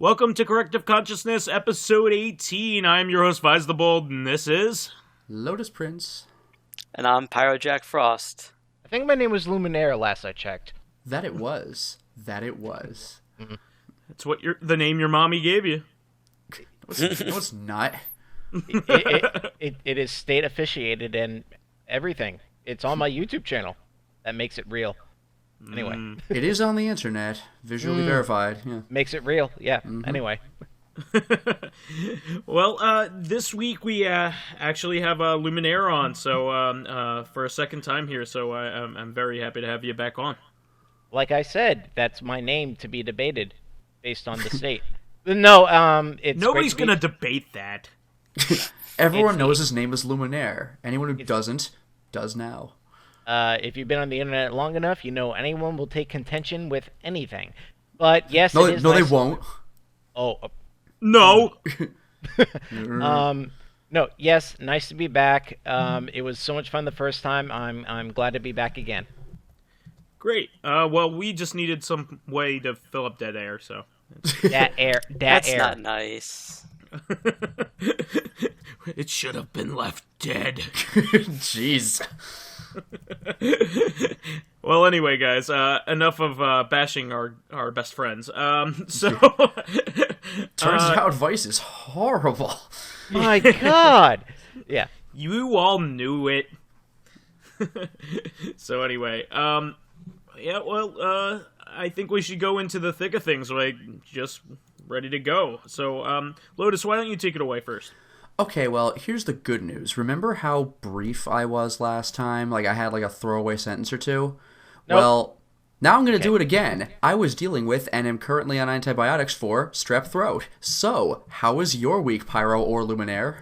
Welcome to Corrective Consciousness, episode 18. I'm your host, VyseTheBold, and this is... Lotus Prince. And I'm PyroJackFrost. I think my name was Luminaire last I checked. That it was. Mm-hmm. That's what the name your mommy gave you. No, it's not. It is state officiated and everything. It's on my YouTube channel. That makes it real. Anyway. It is on the internet, visually verified. Yeah. Makes it real, yeah. Mm-hmm. Anyway. Well, this week we actually have Luminaire on, so for a second time here, so I'm very happy to have you back on. Like I said, that's my name to be debated based on the state. No, it's nobody's going to debate that. Everyone knows his name is Luminaire. Anyone who doesn't, does now. If you've been on the internet long enough, you know anyone will take contention with anything. But yes, no, it is no, nice. They won't. Oh, no. No. Yes, nice to be back. It was so much fun the first time. I'm glad to be back again. Great. Well, we just needed some way to fill up dead air, so. That's not nice. It should have been left dead. Jeez. Well, anyway, guys, enough of bashing our best friends. Turns out Vyse is horrible. My God. Yeah. You all knew it. So anyway, yeah, well, I think we should go into the thick of things, like, just ready to go. So, Lotus, why don't you take it away first? Okay, well, here's the good news. Remember how brief I was last time? Like, I had, like, a throwaway sentence or two? Nope. Well, now I'm going to do it again. I was dealing with, and am currently on antibiotics for, strep throat. So, how was your week, Pyro or Luminaire?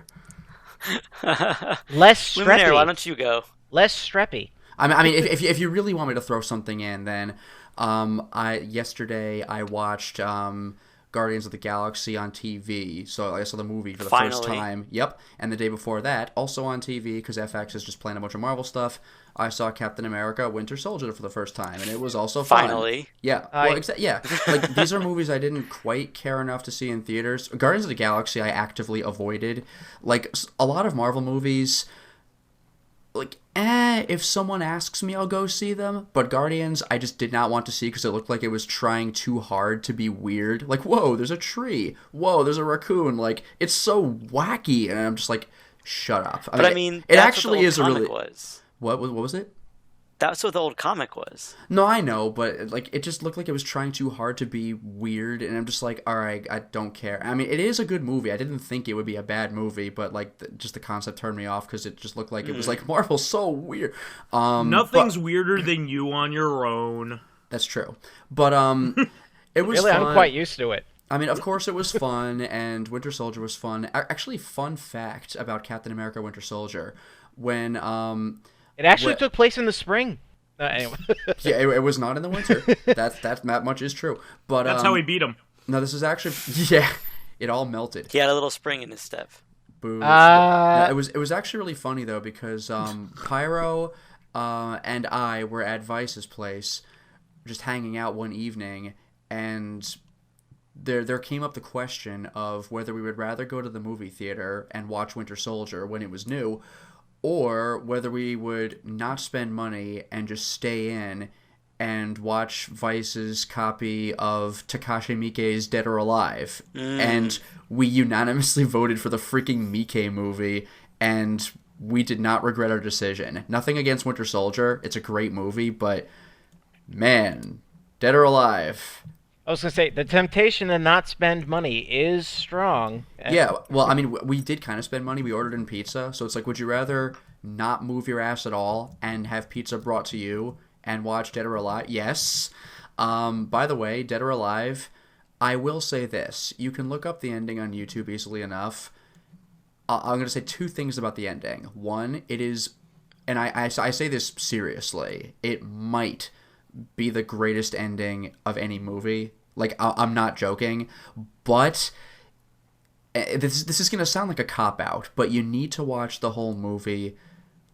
Less streppy. Luminaire, why don't you go? Less streppy. I mean, if you really want me to throw something in, then, yesterday I watched, Guardians of the Galaxy on TV, so I saw the movie for the first time. Yep, and the day before that, also on TV, because FX is just playing a bunch of Marvel stuff, I saw Captain America Winter Soldier for the first time, and it was also fun. Finally. Yeah, well, yeah. Like, these are movies I didn't quite care enough to see in theaters. Guardians of the Galaxy I actively avoided. Like, a lot of Marvel movies... Like, if someone asks me, I'll go see them. But Guardians, I just did not want to see because it looked like it was trying too hard to be weird. Like, whoa, there's a tree. Whoa, there's a raccoon. Like, it's so wacky. And I'm just like, shut up. I mean, it actually is a really... Was. What was it? That's what the old comic was. No, I know, but like it just looked like it was trying too hard to be weird, and I'm just like, all right, I don't care. I mean, it is a good movie. I didn't think it would be a bad movie, but like just the concept turned me off because it just looked like it was like Marvel's so weird. Nothing's weirder than you on your own. That's true, but it was really fun. I'm quite used to it. I mean, of course it was fun, and Winter Soldier was fun. Actually, fun fact about Captain America: Winter Soldier, when It actually took place in the spring. Anyway. Yeah, it was not in the winter. That much is true. But that's how we beat him. No, this is actually it all melted. He had a little spring in his step. Boo. No, it was actually really funny though because Pyro and I were at Vyse's place, just hanging out one evening, and there came up the question of whether we would rather go to the movie theater and watch Winter Soldier when it was new, or whether we would not spend money and just stay in and watch Vyse's copy of Takashi Miike's Dead or Alive. And we unanimously voted for the freaking Miike movie, and we did not regret our decision. Nothing against Winter Soldier. It's a great movie, but man, Dead or Alive... I was going to say, the temptation to not spend money is strong. Yeah, well, I mean, we did kind of spend money. We ordered in pizza, so it's like, would you rather not move your ass at all and have pizza brought to you and watch Dead or Alive? Yes. By the way, Dead or Alive, I will say this. You can look up the ending on YouTube easily enough. I'm going to say two things about the ending. One, it is, and I say this seriously, it might be the greatest ending of any movie. Like, I'm not joking, but this is going to sound like a cop-out, but you need to watch the whole movie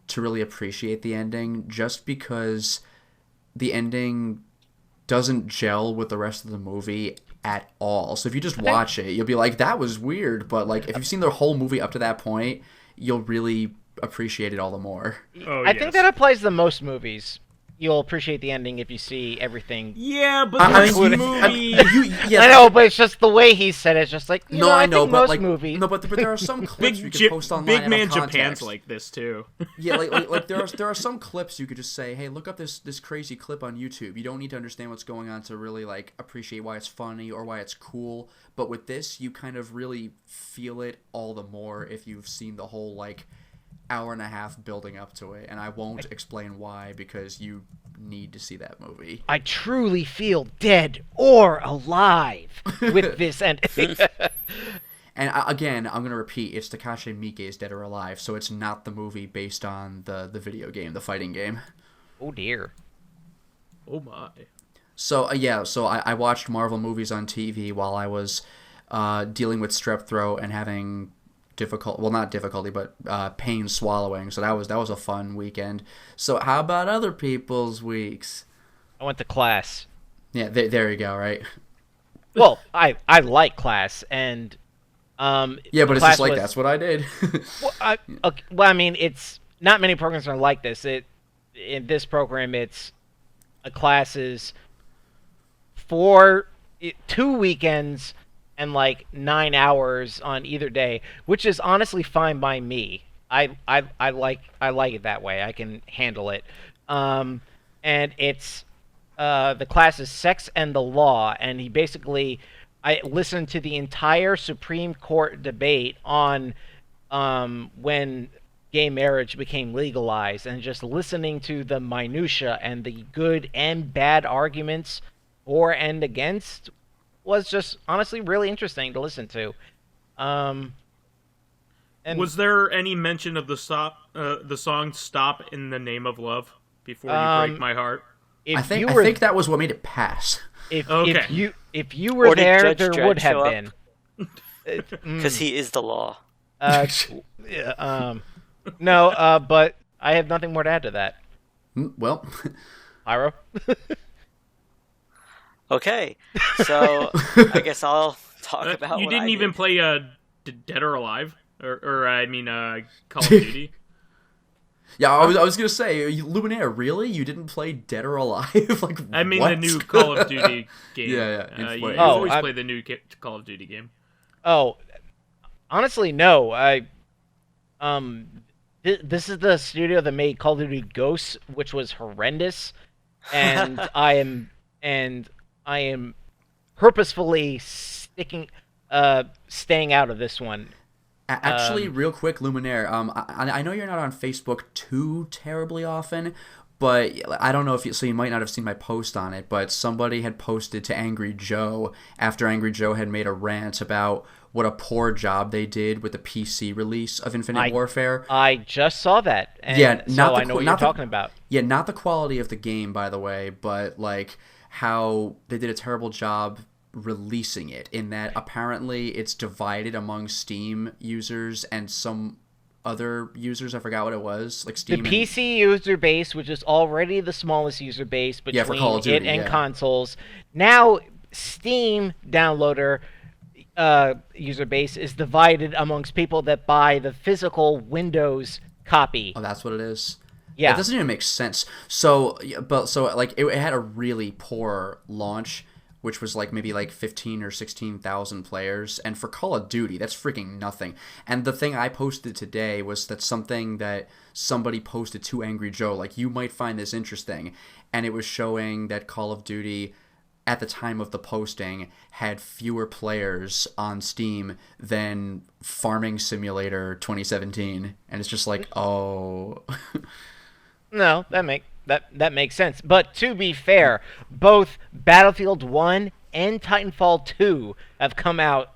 to really appreciate the ending, just because the ending doesn't gel with the rest of the movie at all. So if you just watch it, you'll be like, that was weird. But like, if you've seen the whole movie up to that point, you'll really appreciate it all the more. I think that applies to most movies. You'll appreciate the ending if you see everything. Yeah, but this movie... I know, but it's just the way he said it. It's just like, I know, but most movies... No, but there are some clips you can post online. Big Man Japan's like this, too. Yeah, like there are some clips you could just say, hey, look up this crazy clip on YouTube. You don't need to understand what's going on to really, like, appreciate why it's funny or why it's cool. But with this, you kind of really feel it all the more if you've seen the whole, like, hour and a half building up to it, and I won't explain why because you need to see that movie. I truly feel dead or alive with this ending. And again, I'm gonna repeat, it's Takashi Miike's Dead or Alive, so it's not the movie based on the video game, the fighting game. Oh dear. Oh my. So so I watched Marvel movies on TV while I was dealing with strep throat and having pain swallowing. So that was a fun weekend. So how about other people's weeks? I went to class. Yeah, there you go, right? Well, I like class, and yeah, but it's just like that's what I did. I mean, it's not many programs are like this. In this program, it's classes for 2 weekends and like 9 hours on either day, which is honestly fine by me. I like it that way. I can handle it. And it's the class is Sex and the Law, and I listened to the entire Supreme Court debate on when gay marriage became legalized, and just listening to the minutia and the good and bad arguments for and against was just honestly really interesting to listen to. And was there any mention of the song "Stop in the Name of Love" before you break my heart? I think that was what made it pass. If you were there would have been. Because he is the law. No, but I have nothing more to add to that. Well, Pyro. Okay, so I guess I'll talk about. You what didn't I even did. play Dead or Alive, or I mean Call of Duty. Yeah, I was gonna say, Luminaire, really? You didn't play Dead or Alive? Like, I mean what? the new Call of Duty game. Yeah. You always play the new Call of Duty game. Oh, honestly, no. This is the studio that made Call of Duty Ghosts, which was horrendous, and I am purposefully staying out of this one. Actually, real quick, Luminaire, I know you're not on Facebook too terribly often, but I don't know if you might not have seen my post on it, but somebody had posted to Angry Joe after Angry Joe had made a rant about what a poor job they did with the PC release of Infinite Warfare. I just saw that, and yeah, I know what you're talking about. Yeah, not the quality of the game, by the way, but like how they did a terrible job releasing it, in that apparently it's divided among Steam users and some other users. I forgot what it was, like Steam. The PC user base, which is already the smallest user base between for Call of Duty, it and consoles. Now Steam downloader user base is divided amongst people that buy the physical Windows copy. Oh, that's what it is. Yeah, it doesn't even make sense. So like it had a really poor launch, which was like maybe like 15 or 16,000 players, and for Call of Duty, that's freaking nothing. And the thing I posted today was that something that somebody posted to Angry Joe, like, you might find this interesting, and it was showing that Call of Duty at the time of the posting had fewer players on Steam than Farming Simulator 2017, and it's just like, oh. No, that makes sense. But to be fair, both Battlefield 1 and Titanfall 2 have come out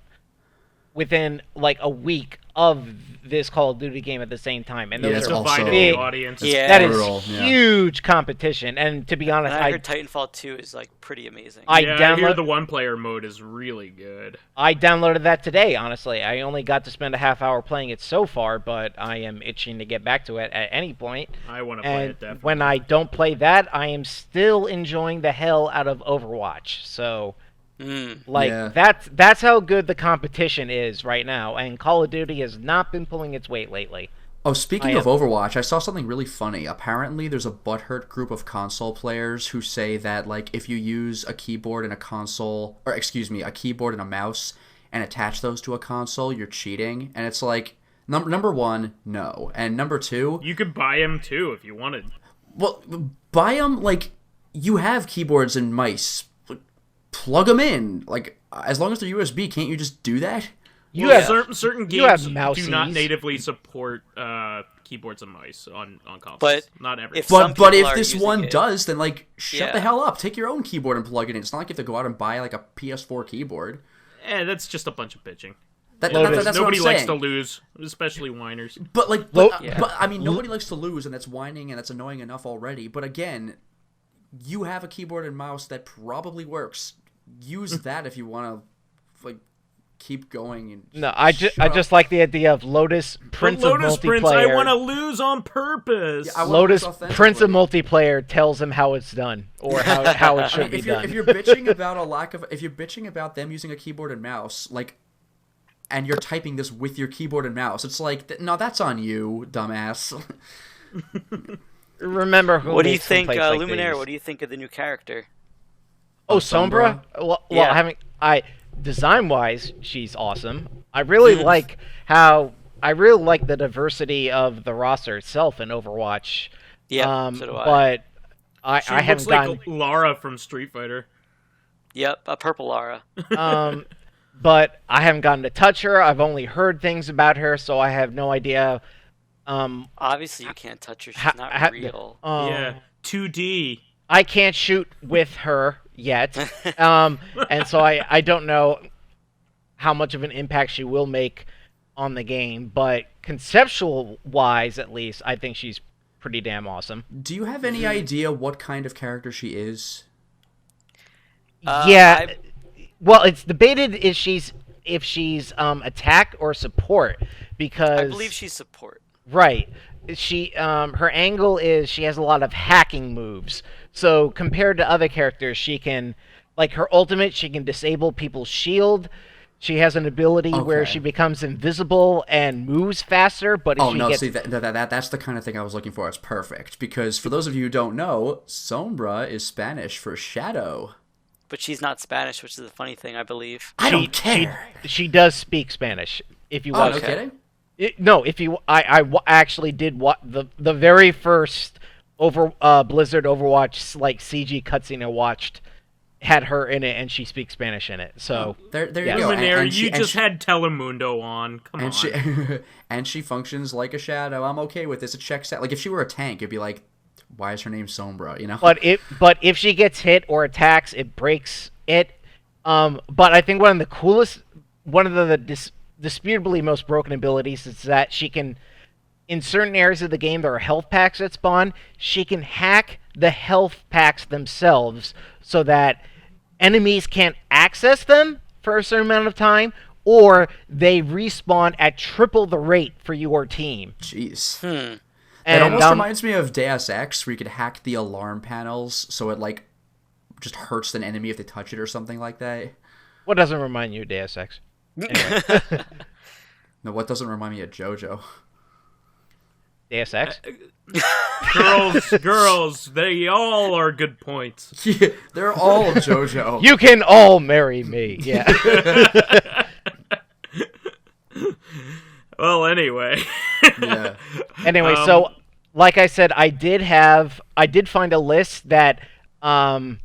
within like a week of this Call of Duty game at the same time, and those are divided big. the audience. Yeah, that is huge competition. And to be honest, I heard Titanfall 2 is like pretty amazing. I hear the one-player mode is really good. I downloaded that today. Honestly, I only got to spend a half hour playing it so far, but I am itching to get back to it at any point. I want to play it definitely. When I don't play that, I am still enjoying the hell out of Overwatch. So Like that's how good the competition is right now, and Call of Duty has not been pulling its weight lately. Oh, speaking of Overwatch, I saw something really funny. Apparently, there's a butthurt group of console players who say that, like, if you use a keyboard and a console, or excuse me, a keyboard and a mouse, and attach those to a console, you're cheating. And it's like, number one, no. And number two... You could buy them, too, if you wanted. Well, buy them, like, you have keyboards and mice. Plug them in. Like, as long as they're USB, can't you just do that? Certain games do not natively support keyboards and mice on consoles. But not every. But if this one does, then like shut the hell up. Take your own keyboard and plug it in. It's not like you have to go out and buy like a PS4 keyboard. That's just a bunch of bitching. That's nobody what I'm likes to lose, especially whiners. But I mean, nobody likes to lose, and that's whining, and that's annoying enough already. But again, you have a keyboard and mouse that probably works. Use that if you want to, like. Keep going and no, I just like the idea of Lotus Prince of multiplayer. Prince, I want to lose on purpose. Yeah, Lotus Prince of multiplayer tells him how it's done or how it should be done. If you're bitching about if you're bitching about them using a keyboard and mouse, like, and you're typing this with your keyboard and mouse, it's like, no, that's on you, dumbass. Remember who? What do you think, like Luminaire? these. What do you think of the new character? Oh, Sombra. Well, design-wise, she's awesome. I really like the diversity of the roster itself in Overwatch. Yeah, so do I. But She I haven't looks like gotten Lara from Street Fighter. Yep, a purple Lara. But I haven't gotten to touch her. I've only heard things about her, so I have no idea. Obviously, you can't touch her. She's not real. 2D. I can't shoot with her yet, and so I don't know how much of an impact she will make on the game, but conceptual-wise, at least, I think she's pretty damn awesome. Do you have any idea what kind of character she is? Well, it's debated if she's attack or support, because I believe she's support. Right. She her angle is she has a lot of hacking moves. So compared to other characters, she can, like her ultimate, she can disable people's shield. She has an ability where she becomes invisible and moves faster. But if that's the kind of thing I was looking for. It's perfect because for those of you who don't know, Sombra is Spanish for shadow. But she's not Spanish, which is a funny thing, I believe. I don't care. She does speak Spanish. If you watch, no kidding. I actually did what the very first Blizzard Overwatch like CG cutscene I watched had her in it, and she speaks Spanish in it. So there you go. Luminaire, you just had Telemundo on. Come on. And she functions like a shadow. I'm okay with this. It checks out. Like if she were a tank, it'd be like, why is her name Sombra? You know. But if she gets hit or attacks, it breaks it. But I think one of the disputably most broken abilities is that she can, in certain areas of the game, there are health packs that spawn. She can hack the health packs themselves so that enemies can't access them for a certain amount of time, or they respawn at triple the rate for your team. Jeez. And, it almost reminds me of Deus Ex, where you could hack the alarm panels so it like just hurts an enemy if they touch it or something like that. What doesn't remind you of Deus Ex? Anyway. No, what doesn't remind me of JoJo? Deus Ex? Girls, they all are good points. Yeah, they're all JoJo. You can all marry me. Yeah. Well, anyway. Yeah. Anyway, so like I said, I did find a list that Vyse,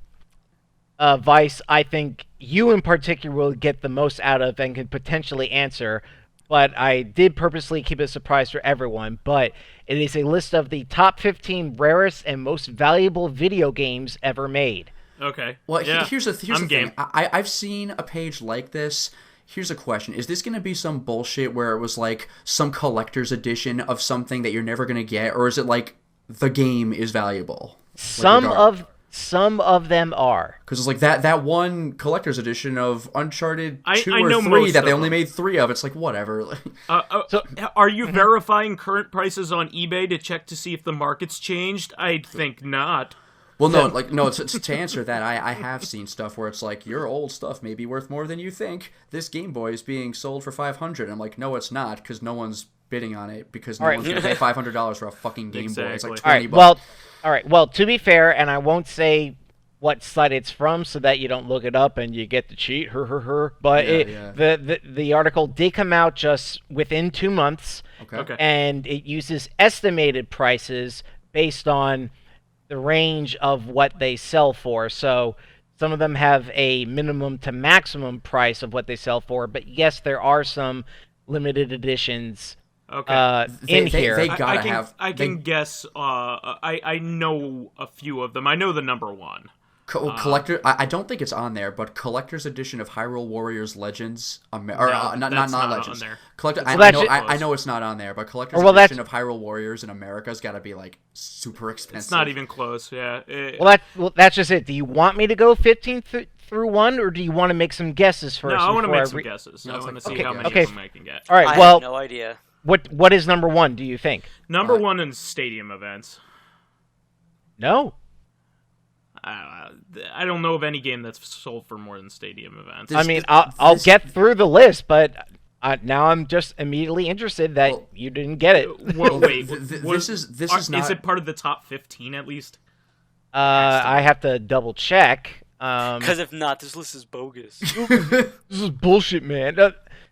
I think you in particular will get the most out of and could potentially answer, but I did purposely keep it a surprise for everyone. But it is a list of the top 15 rarest and most valuable video games ever made. Okay. Well, here's the game. thing. I've seen a page like this. Here's a question. Is this going to be some bullshit where it was like some collector's edition of something that you're never going to get, or is it like the game is valuable? Some of them are. Because it's like that one collector's edition of Uncharted 2 I or know 3 most that of they only them. made 3 of. It's like, whatever. So, are you verifying current prices on eBay to check to see if the market's changed? I think not. Well, no, like no. To answer that, I have seen stuff where it's like your old stuff may be worth more than you think. This Game Boy is being sold for $500. I'm like, no, it's not, because no one's bidding on it because no one's gonna pay $500 for a fucking Game Boy. It's like $20. All right. Well, to be fair, and I won't say what site it's from so that you don't look it up and you get to cheat. But the article did come out just within 2 months. Okay. And it uses estimated prices based on the range of what they sell for. So some of them have a minimum to maximum price of what they sell for. But yes, there are some limited editions in here. They gotta have. I can guess. I know a few of them. I know the number one. Collector. I don't think it's on there, but collector's edition of Hyrule Warriors Legends, not Legends. On there. Collector. I know it's not on there, but collector's edition of Hyrule Warriors in America's got to be like super expensive. It's not even close. Yeah. That's just it. Do you want me to go 15 through 1, or do you want to make some guesses first? No, I want to make some guesses. I want to see how many of them I can get. All right. I have no idea. What is number 1? Do you think? Number 1 in stadium events. No. I don't know of any game that's sold for more than stadium events. I'll get through the list, but now I'm just immediately interested that you didn't get it. Wait, this is not. Is it part of the top 15 at least? I have to double check. Because if not, this list is bogus. This is bullshit, man.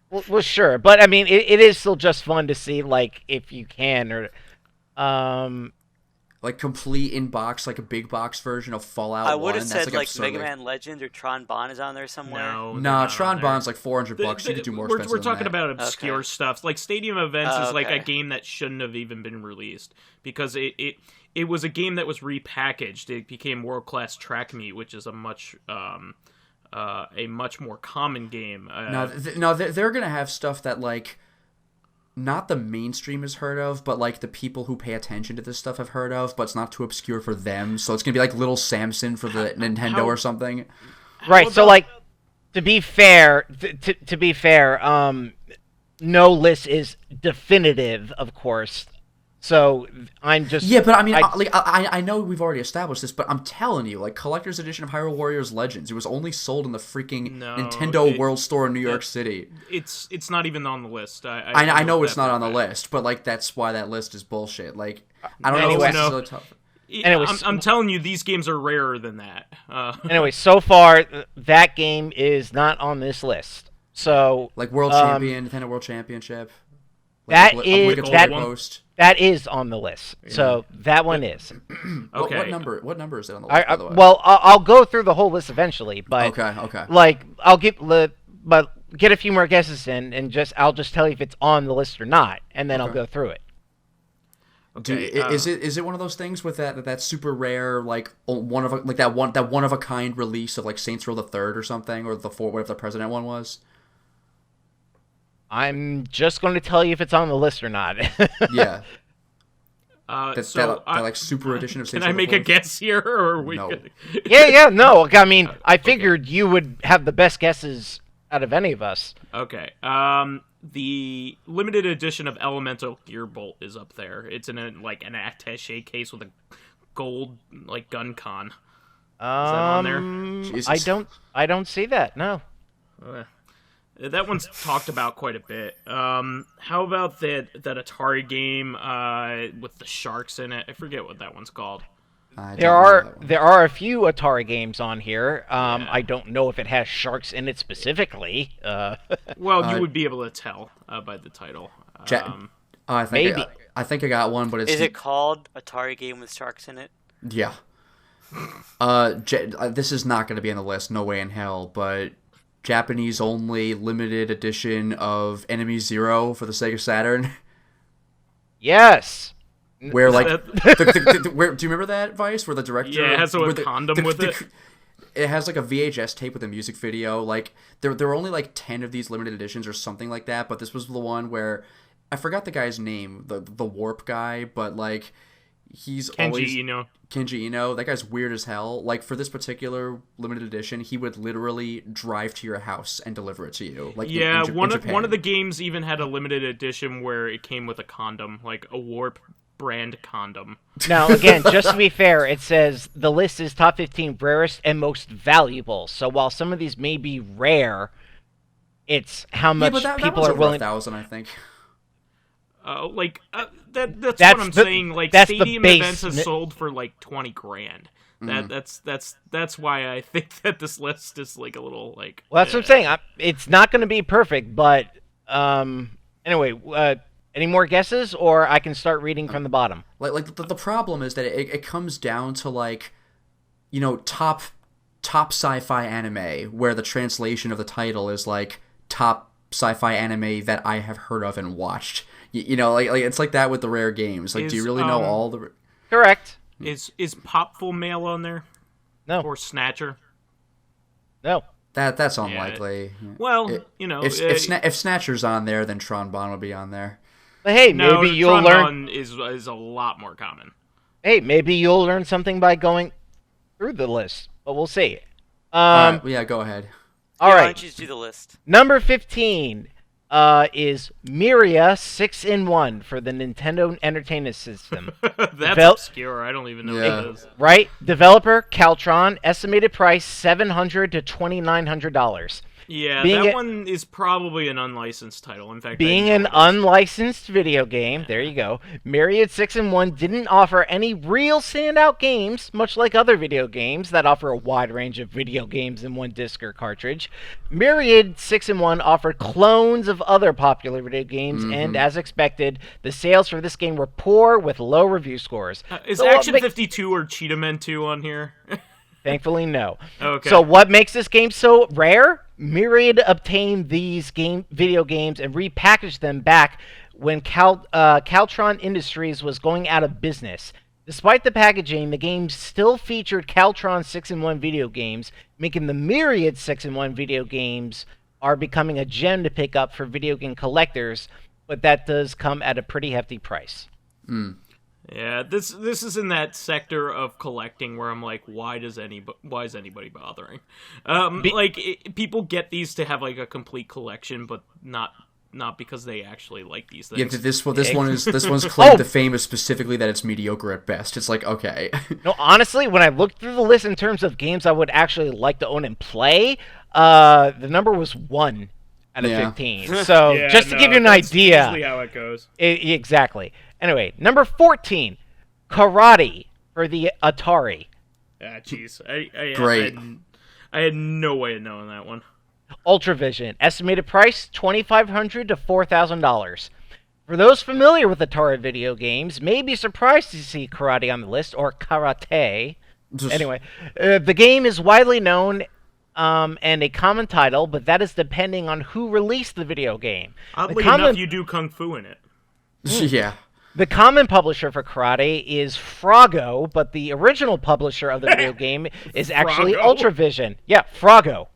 Well, sure, but I mean, it is still just fun to see, like, if you can, or like complete in box, like a big box version of Fallout 1. I would have said like like Mega Man Legends or Tron Bond is on there somewhere. No, Tron Bond's like $400. You could do more expensive We're talking than that. about obscure stuff. Like Stadium Events is like okay. a game that shouldn't have even been released because it was a game that was repackaged. It became World Class Track Meet, which is a much more common game. They're gonna have stuff that like not the mainstream has heard of, but like the people who pay attention to this stuff have heard of, but it's not too obscure for them. So it's gonna be like Little Samson for the Nintendo or something. Right. So like, to be fair, no list is definitive, of course. So I'm just but I mean, I know we've already established this, but I'm telling you, like collector's edition of Hyrule Warriors Legends, it was only sold in the freaking Nintendo World Store in New York City. It's not even on the list. I know it's not on the list, but like that's why that list is bullshit. Like I don't know if this is so tough. Anyways, I'm telling you, these games are rarer than that. Anyway, so far that game is not on this list. So like World Champion, Nintendo World Championship. That Post. That is on the list. So that one is. Okay. What number is it on the list? By the way? Well, I'll go through the whole list eventually, but okay. Like I'll get a few more guesses in, and I'll just tell you if it's on the list or not, and then I'll go through it. Okay. Is it one of those things with that super rare like one of a kind release of like Saints Row the Third or something, or whatever the President one was? I'm just going to tell you if it's on the list or not. Yeah. That like super edition of Saints Row. Can I make a guess here, or are we? No. No. I mean, I figured you would have the best guesses out of any of us. Okay. The limited edition of Elemental Gearbolt is up there. It's in an attaché case with a gold like gun con. Is that on there? Jesus. I don't see that. No. That one's talked about quite a bit. How about that Atari game with the sharks in it? I forget what that one's called. There are a few Atari games on here. I don't know if it has sharks in it specifically. Well, you would be able to tell by the title. I think I got one, but it's... Is it called Atari Game with Sharks in it? Yeah. This is not going to be on the list, no way in hell, but Japanese only limited edition of Enemy Zero for the Sega Saturn. Yes. Where like, where do you remember that, Vyse? Where the director, it has a condom with it. It has like a VHS tape with a music video. Like there were only like 10 of these limited editions or something like that. But this was the one where I forgot the guy's name, the warp guy, but like he's Kenji Eno. That guy's weird as hell. Like for this particular limited edition, he would literally drive to your house and deliver it to you. Like one of the games even had a limited edition where it came with a condom, like a warp brand condom. Now, again, just to be fair, it says the list is top 15 rarest and most valuable. So while some of these may be rare, it's how much people are willing. 1,000, I think. That's what I'm saying. Like, stadium events has sold for like $20,000. That's why I think that this list is like a little like. Well, that's what I'm saying. It's not going to be perfect, but anyway. Any more guesses, or I can start reading from the bottom? The problem is that it comes down to like, top sci-fi anime, where the translation of the title is like top sci-fi anime that I have heard of and watched. Like it's like that with the rare games. Like, do you really know all the? Correct. Is Popful Mail on there? No. Or Snatcher? No. That's unlikely. Yeah. Well, if Snatcher's on there, then Tron will be on there. But hey, maybe you'll learn. Is a lot more common. Hey, maybe you'll learn something by going through the list, but we'll see. All right, go ahead. All right. Why don't you just do the list? Number 15 is Miria 6-in-1 for the Nintendo Entertainment System. That's obscure. I don't even know what it is. Right? Developer, Caltron. Estimated price, $700 to $2,900. Yeah, that one is probably an unlicensed title. In fact, being an unlicensed video game, there you go. Myriad 6-in-1 didn't offer any real standout games, much like other video games that offer a wide range of video games in one disc or cartridge. Myriad 6-in-1 offered clones of other popular video games, and as expected, the sales for this game were poor with low review scores. Is Action 52 or Cheetah Men 2 on here? Thankfully, no. Okay. So what makes this game so rare? Myriad obtained these video games and repackaged them back when Caltron Industries was going out of business. Despite the packaging, the games still featured Caltron 6-in-1 video games, making the Myriad 6-in-1 video games are becoming a gem to pick up for video game collectors, but that does come at a pretty hefty price. Yeah, this is in that sector of collecting where I'm like, why is anybody bothering? People get these to have like a complete collection, but not because they actually like these things. Yeah, this one's claimed to fame is specifically that it's mediocre at best. It's like, okay. No, honestly, when I looked through the list in terms of games I would actually like to own and play, the number was 1 out of 15. So just to give you an idea, that's usually how it goes. Exactly. Anyway, number 14, Karate for the Atari. Ah, jeez. Great. I had no way of knowing that one. Ultravision. Estimated price, $2,500 to $4,000. For those familiar with Atari video games, may be surprised to see Karate on the list, or Karate. Anyway, the game is widely known and a common title, but that is depending on who released the video game. Oddly enough, you do Kung Fu in it. Yeah. The common publisher for Karate is Froggo, but the original publisher of the video game is actually Ultravision. Yeah, Froggo.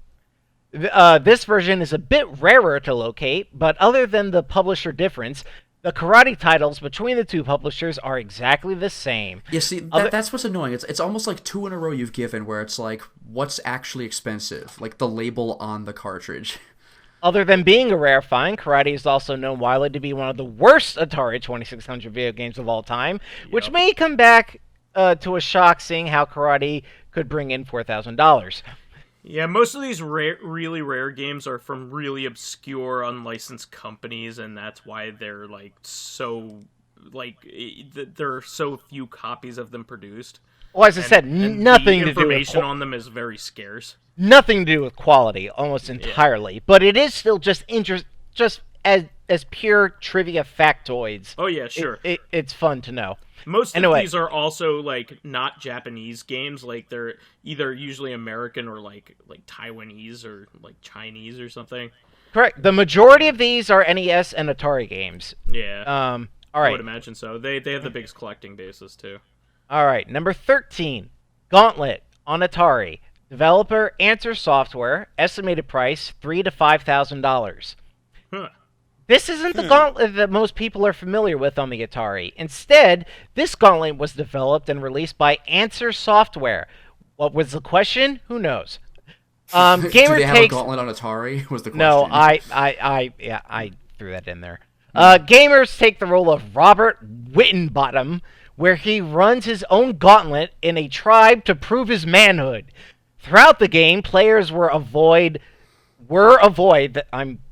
This version is a bit rarer to locate, but other than the publisher difference, the Karate titles between the two publishers are exactly the same. Yeah, see, that's what's annoying. It's almost like 2 in a row you've given where it's like, what's actually expensive? Like the label on the cartridge. Other than being a rare find, Karate is also known widely to be one of the worst Atari 2600 video games of all time, which may come back to a shock seeing how Karate could bring in $4,000. Yeah, most of these really rare games are from really obscure, unlicensed companies, and that's why they're there are so few copies of them produced. Well, as I said, nothing to do with information on them is very scarce. Nothing to do with quality, almost entirely. But it is still just as pure trivia factoids. Oh yeah, sure. It's fun to know. Most of these are also like not Japanese games. Like they're either usually American or like Taiwanese or like Chinese or something. Correct. The majority of these are NES and Atari games. Yeah. All right. I would imagine so. They have the biggest collecting basis too. All right. Number 13, Gauntlet on Atari. Developer Answer Software. Estimated price $3,000 to $5,000. Huh. This isn't the Gauntlet that most people are familiar with on the Atari. Instead, this Gauntlet was developed and released by Answer Software. What was the question? Who knows? Do they have a Gauntlet on Atari? Was the question? No, I threw that in there. Gamers take the role of Robert Wittenbottom, where he runs his own gauntlet in a tribe to prove his manhood. Throughout the game, players I'm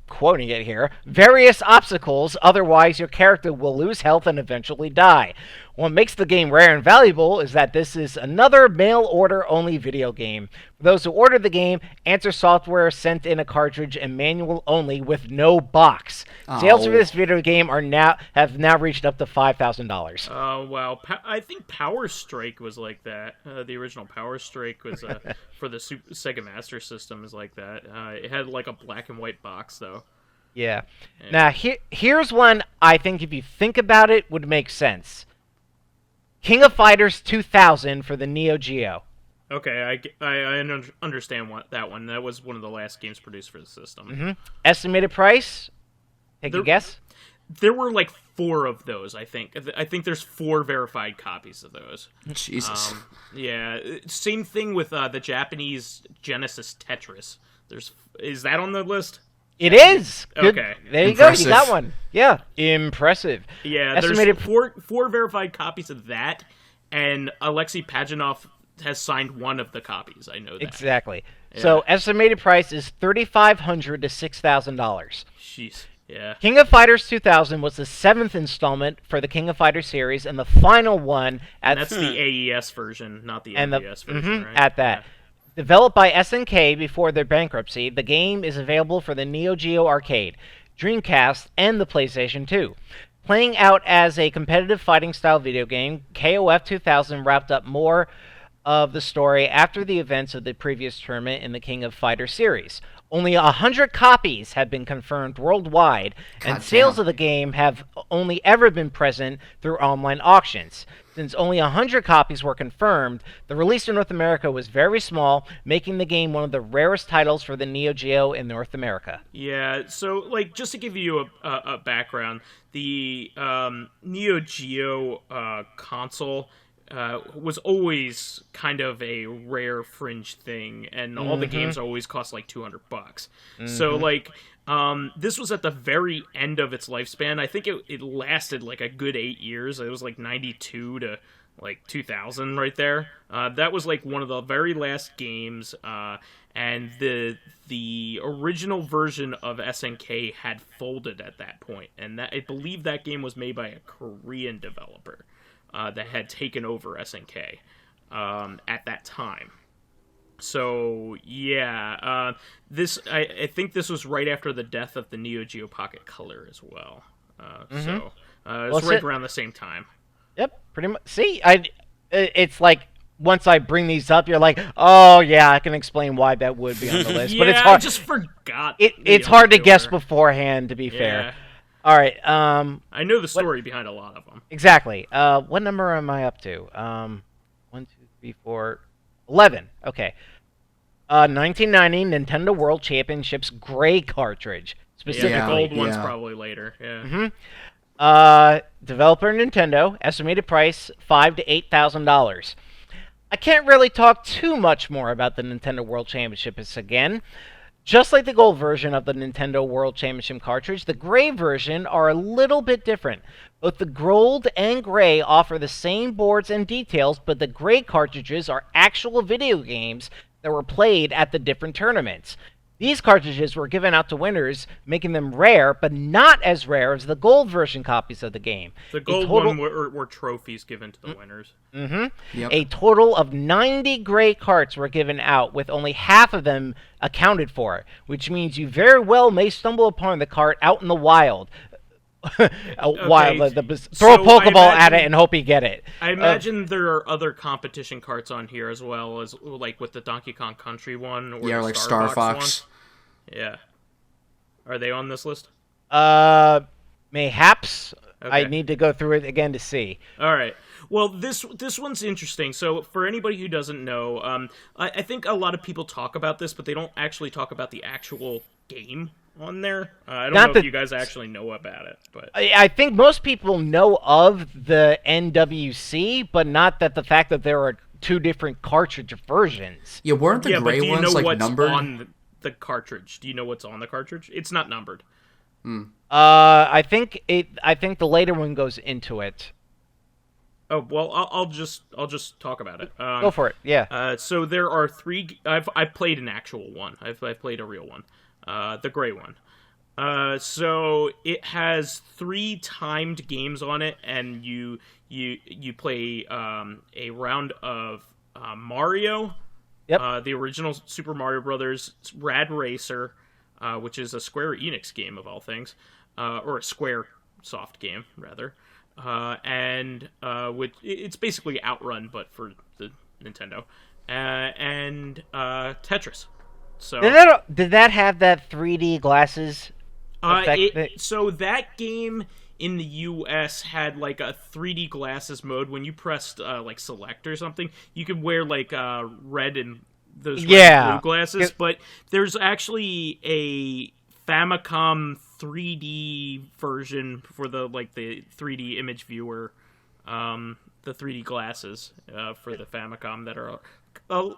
quoting it here, various obstacles, otherwise your character will lose health and eventually die. What makes the game rare and valuable is that this is another mail-order-only video game. For those who ordered the game, Answer Software sent in a cartridge and manual only with no box. Sales for this video game have now reached up to $5,000. Oh, wow. I think Power Strike was like that. The original Power Strike was for the Sega Master System is like that. It had like a black and white box, though. Yeah. Now, here's one I think if you think about it would make sense. King of Fighters 2000 for the Neo Geo. Okay, I understand that one. That was one of the last games produced for the system. Mm-hmm. Estimated price? Take a guess? There were like 4 of those, I think. I think there's 4 verified copies of those. Jesus. Yeah, same thing with the Japanese Genesis Tetris. Is that on the list? It is. Good. Okay. There you go. You got one. Yeah. Impressive. Yeah, Estimated there's four verified copies of that, and Alexei Pajanov has signed one of the copies. I know that. Exactly. Yeah. So estimated price is $3,500 to $6,000. Jeez. Yeah. King of Fighters 2000 was the 7th installment for the King of Fighters series, and the final one And that's the AES version, not the MVS version, right? At that. Yeah. Developed by SNK before their bankruptcy, the game is available for the Neo Geo Arcade, Dreamcast, and the PlayStation 2. Playing out as a competitive fighting-style video game, KOF 2000 wrapped up more of the story after the events of the previous tournament in the King of Fighters series. Only 100 copies have been confirmed worldwide, and sales of the game have only ever been present through online auctions. Since only 100 copies were confirmed, the release in North America was very small, making the game one of the rarest titles for the Neo Geo in North America. Yeah, so, like, just to give you a background, the Neo Geo console was always kind of a rare fringe thing, and all the games always cost like $200. So, like, this was at the very end of its lifespan. I think it lasted like a good 8 years. It was like 92 to like 2000 right there. That was like one of the very last games, and the original version of SNK had folded at that point, and I believe that game was made by a Korean developer that had taken over SNK at that time. So yeah, I think this was right after the death of the Neo Geo Pocket Color as well. So it's right around the same time. Yep, pretty much. See, it's like once I bring these up, you're like, oh yeah, I can explain why that would be on the list. Yeah, but it's hard. I just forgot. It's hard to guess beforehand, to be fair. All right. I know the story behind a lot of them. Exactly. What number am I up to? 1, 2, 3, 4, 11. Okay. 1990 Nintendo World Championships gray cartridge. Specifically, the gold one's probably later. Yeah. Developer Nintendo. Estimated price $5,000 to $8,000. I can't really talk too much more about the Nintendo World Championships again. Just like the gold version of the Nintendo World Championship cartridge, the gray version are a little bit different. Both the gold and gray offer the same boards and details, but the gray cartridges are actual video games that were played at the different tournaments. These cartridges were given out to winners, making them rare, but not as rare as the gold version copies of the game. The gold one were trophies given to the winners. Yep. A total of 90 gray carts were given out, with only half of them accounted for, which means you very well may stumble upon the cart out in the wild. Throw a Pokeball at it and hope you get it. I imagine there are other competition carts on here as well, as like with the Donkey Kong Country one, or the like Star Fox one. Yeah, are they on this list? Mayhaps. Okay. I need to go through it again to see. All right. Well, this one's interesting. So, for anybody who doesn't know, I think a lot of people talk about this, but they don't actually talk about the actual game on there. I don't know if you guys actually know about it, but I think most people know of the NWC, but not that the fact that there are two different cartridge versions. Yeah, weren't the gray ones like numbered? On the cartridge? Do you know what's on the cartridge? It's not numbered. I think the later one goes into it. Oh well, I'll just talk about it. Go for it. Yeah. So there are 3. I've played an actual one. I've played a real one, the gray one. So it has 3 timed games on it, and you play a round of Mario. Yep. The original Super Mario Brothers, Rad Racer, which is a Square Enix game of all things, or a Square Soft game rather. And it's basically Outrun, but for the Nintendo, and Tetris. So did that have that 3D glasses effect? So that game in the US had like a 3D glasses mode. When you pressed like select or something, you could wear like red and those red and blue glasses. But there's actually a Famicom 3D version for the 3D image viewer, the 3D glasses for the Famicom that are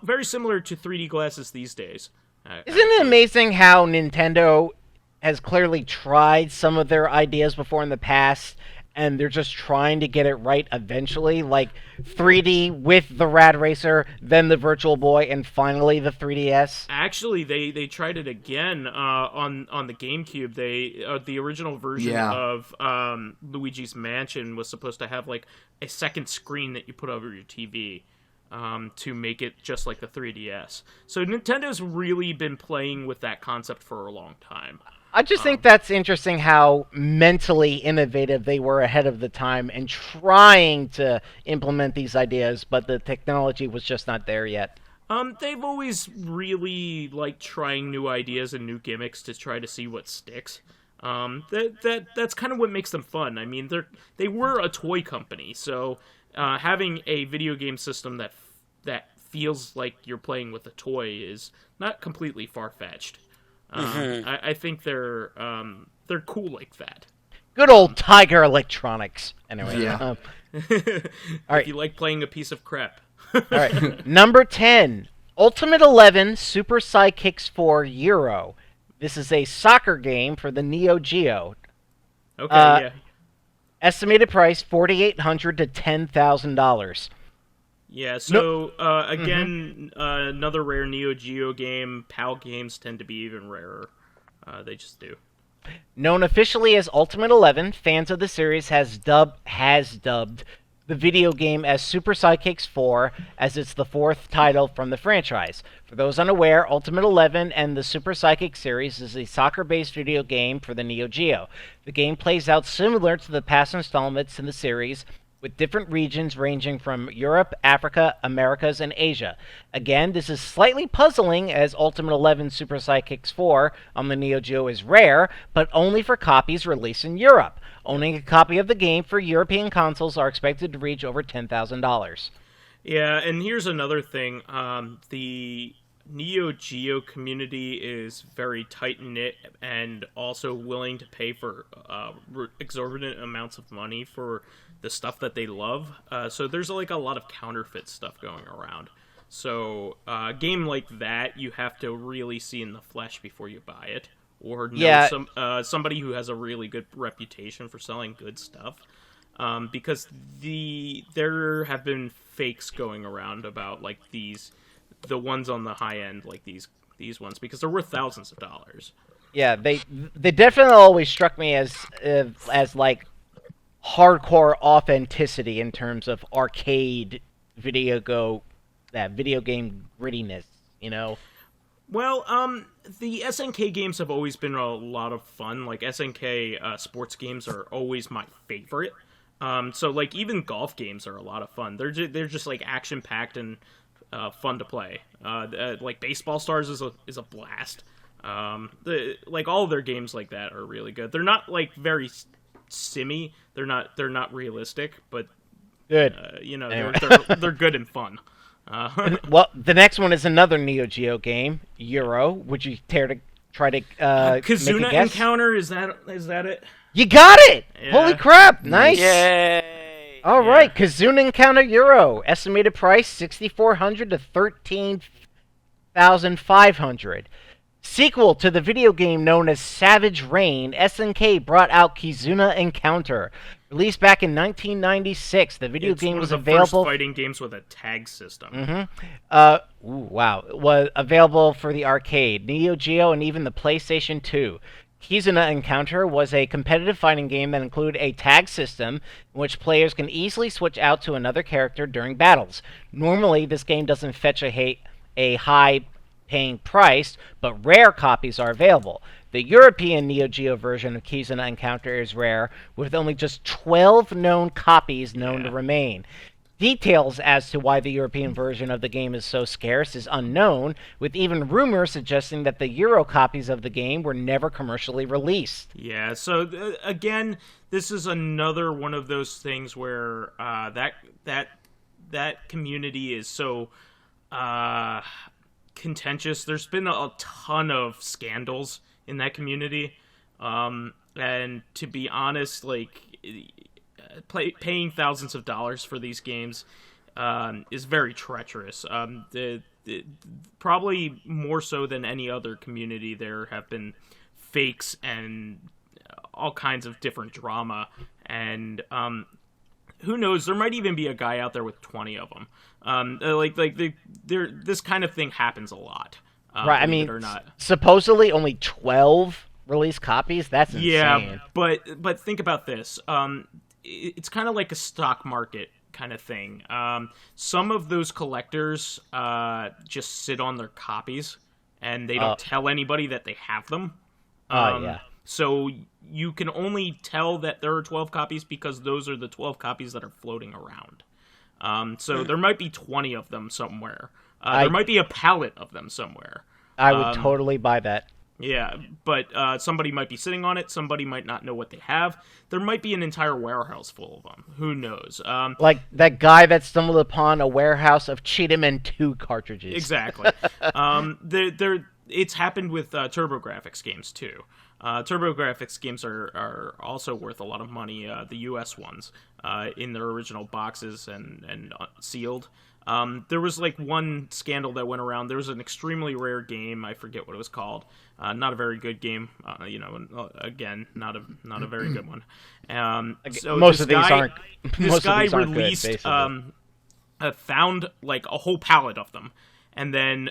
very similar to 3D glasses these days. Isn't it amazing how Nintendo has clearly tried some of their ideas before in the past, and they're just trying to get it right eventually, like 3D with the Rad Racer, then the Virtual Boy, and finally the 3DS? Actually, they tried it again on the GameCube. The original version of Luigi's Mansion was supposed to have like a second screen that you put over your TV to make it just like the 3DS. So Nintendo's really been playing with that concept for a long time. I just think that's interesting how mentally innovative they were ahead of the time and trying to implement these ideas, but the technology was just not there yet. They've always really liked trying new ideas and new gimmicks to try to see what sticks. That's kind of what makes them fun. I mean, they were a toy company, so having a video game system that feels like you're playing with a toy is not completely far-fetched. I think they're cool like that. Good old Tiger Electronics. Anyway, Yeah. all right. If you like playing a piece of crap. All right. Number 10, Ultimate 11 Super Sidekicks 4 Euro. This is a soccer game for the Neo Geo. Okay, yeah. Estimated price $4,800 to $10,000. Yeah, so, again, another rare Neo Geo game. PAL games tend to be even rarer. They just do. Known officially as Ultimate 11, fans of the series has dubbed the video game as Super Sidekicks 4, as it's the 4th title from the franchise. For those unaware, Ultimate 11 and the Super Sidekick series is a soccer-based video game for the Neo Geo. The game plays out similar to the past installments in the series, with different regions ranging from Europe, Africa, Americas, and Asia. Again, this is slightly puzzling as Ultimate 11 Super Sidekicks 4 on the Neo Geo is rare, but only for copies released in Europe. Owning a copy of the game for European consoles are expected to reach over $10,000. Yeah, and here's another thing. The Neo Geo community is very tight-knit and also willing to pay for exorbitant amounts of money for the stuff that they love. So there's like a lot of counterfeit stuff going around. So a game like that, you have to really see in the flesh before you buy it. Or know somebody who has a really good reputation for selling good stuff. Because there have been fakes going around about like the ones on the high end, like these ones, because they're worth thousands of dollars. Yeah, they definitely always struck me as like hardcore authenticity in terms of arcade video game grittiness, you know. Well, the SNK games have always been a lot of fun. Like SNK sports games are always my favorite. So like even golf games are a lot of fun. They're just like action packed and fun to play. Like Baseball Stars is a blast. Like all of their games like that are really good. They're not like very simmy. They're not realistic, but good. Anyway. they're good and fun. Well, the next one is another Neo Geo game, Euro. Would you dare to try to Kazuna make a guess? Encounter? Is that it? You got it! Yeah. Holy crap! Nice. Yay! All right, Kazuna Encounter Euro. Estimated price $6,400 to $13,500. Sequel to the video game known as Savage Rain, SNK brought out Kizuna Encounter. Released back in 1996, the video game was available. It's one of the first fighting games with a tag system. Wow. It was available for the arcade, Neo Geo, and even the PlayStation 2. Kizuna Encounter was a competitive fighting game that included a tag system in which players can easily switch out to another character during battles. Normally, this game doesn't fetch a high-paying price, but rare copies are available. The European Neo Geo version of Kizuna Encounter is rare, with only just 12 known copies known to remain. Details as to why the European version of the game is so scarce is unknown, with even rumors suggesting that the Euro copies of the game were never commercially released. Yeah, so again, this is another one of those things where that community is so contentious. There's been a ton of scandals in that community, and to be honest, like, paying thousands of dollars for these games is very treacherous. Probably more so than any other community, there have been fakes and all kinds of different drama, and who knows, there might even be a guy out there with 20 of them. This kind of thing happens a lot. Right, I mean, supposedly only 12 release copies? That's insane. Yeah, but think about this. It's kind of like a stock market kind of thing. Some of those collectors just sit on their copies, and they don't tell anybody that they have them. Yeah. So you can only tell that there are 12 copies because those are the 12 copies that are floating around. So there might be 20 of them somewhere. There might be a pallet of them somewhere. I would totally buy that. Yeah, but somebody might be sitting on it. Somebody might not know what they have. There might be an entire warehouse full of them. Who knows? Like that guy that stumbled upon a warehouse of Cheetah Man 2 cartridges. Exactly. It's happened with TurboGrafx games, too. TurboGrafx games are also worth a lot of money, the US ones, in their original boxes and sealed. There was like one scandal that went around. There was an extremely rare game. I forget what it was called. Not a very good game. Again, not a very good one. So most of these aren't. This guy released, good, found like a whole pallet of them, and then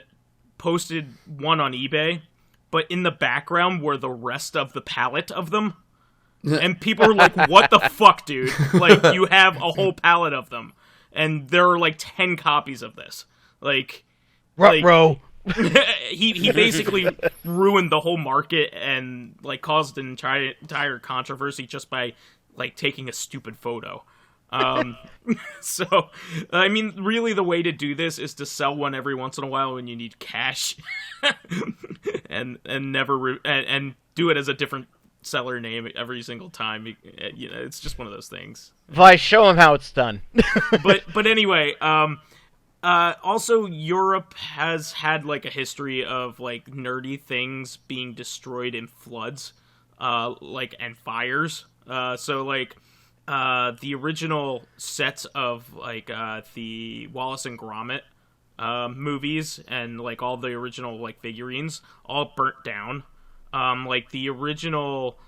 posted one on eBay. But in the background were the rest of the pallet of them. And people were like, "What the fuck, dude? Like, you have a whole pallet of them." And there are like 10 copies of this. Like, bro. he basically ruined the whole market and like caused an entire controversy just by like taking a stupid photo. So, I mean, really, the way to do this is to sell one every once in a while when you need cash, and never and do it as a different seller name every single time. You know, it's just one of those things. Vyse, show him how it's done. but anyway, also Europe has had like a history of like nerdy things being destroyed in floods, and fires. So like the original sets of like the Wallace and Gromit movies and like all the original like figurines all burnt down. Like the original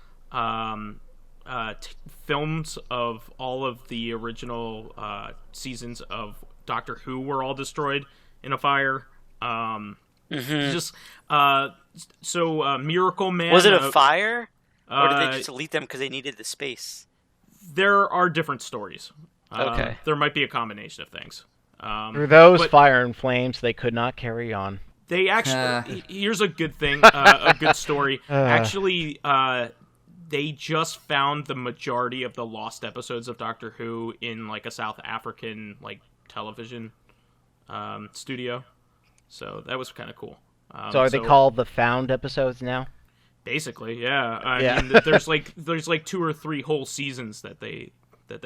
films of all of the original seasons of Doctor Who were all destroyed in a fire. Just so Miracle Man. Was it a fire, or did they just delete them because they needed the space? There are different stories. Okay, there might be a combination of things. Through those fire and flames, they could not carry on. They actually, here's a good thing, a good story. Actually, they just found the majority of the lost episodes of Doctor Who in like a South African like television studio. So that was kind of cool. So are they called the found episodes now? Basically, yeah. I mean, there's like 2 or 3 whole seasons that they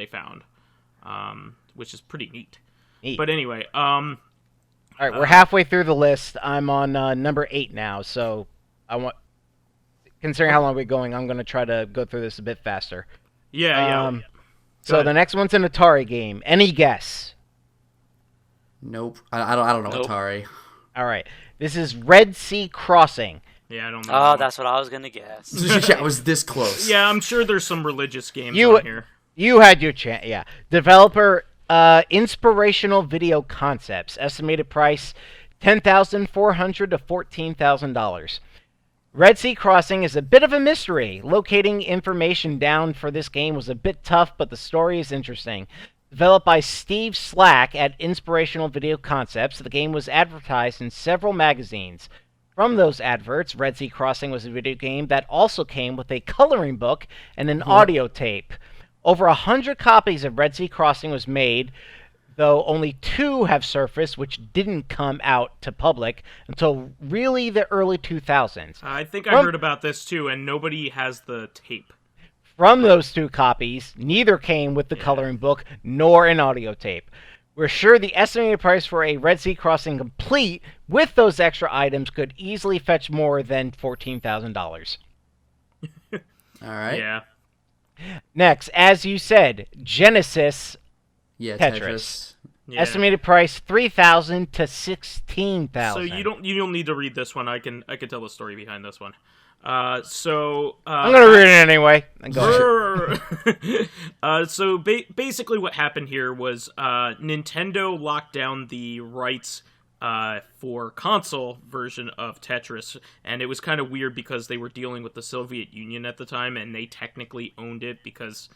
found, which is pretty neat. But anyway, all right, we're halfway through the list. I'm on number 8 now, so considering how long we're going, I'm going to try to go through this a bit faster. Yeah. So the next one's an Atari game. Any guess? Nope. I don't know Nope. Atari. All right. This is Red Sea Crossing. Yeah, I don't know. Oh, that's what I was gonna guess. Yeah, I was this close. Yeah, I'm sure there's some religious games on here. You had your chance, yeah. Developer, Inspirational Video Concepts. Estimated price, $10,400 to $14,000. Red Sea Crossing is a bit of a mystery. Locating information down for this game was a bit tough, but the story is interesting. Developed by Steve Slack at Inspirational Video Concepts, the game was advertised in several magazines. From those adverts, Red Sea Crossing was a video game that also came with a coloring book and an audio tape. Over 100 copies of Red Sea Crossing was made, though only 2 have surfaced, which didn't come out to public until really the early 2000s. I think I heard about this too, and nobody has the tape. From those 2 copies, neither came with the coloring book nor an audio tape. We're sure the estimated price for a Red Sea Crossing complete with those extra items could easily fetch more than $14,000. All right. Yeah. Next, as you said, Genesis Yeah, Tetris. Yeah. Estimated price $3,000 to $16,000. So you don't need to read this one. I can tell the story behind this one. I'm gonna read it anyway. Go ahead. So basically, what happened here was Nintendo locked down the rights for console version of Tetris, and it was kind of weird because they were dealing with the Soviet Union at the time, and they technically owned it because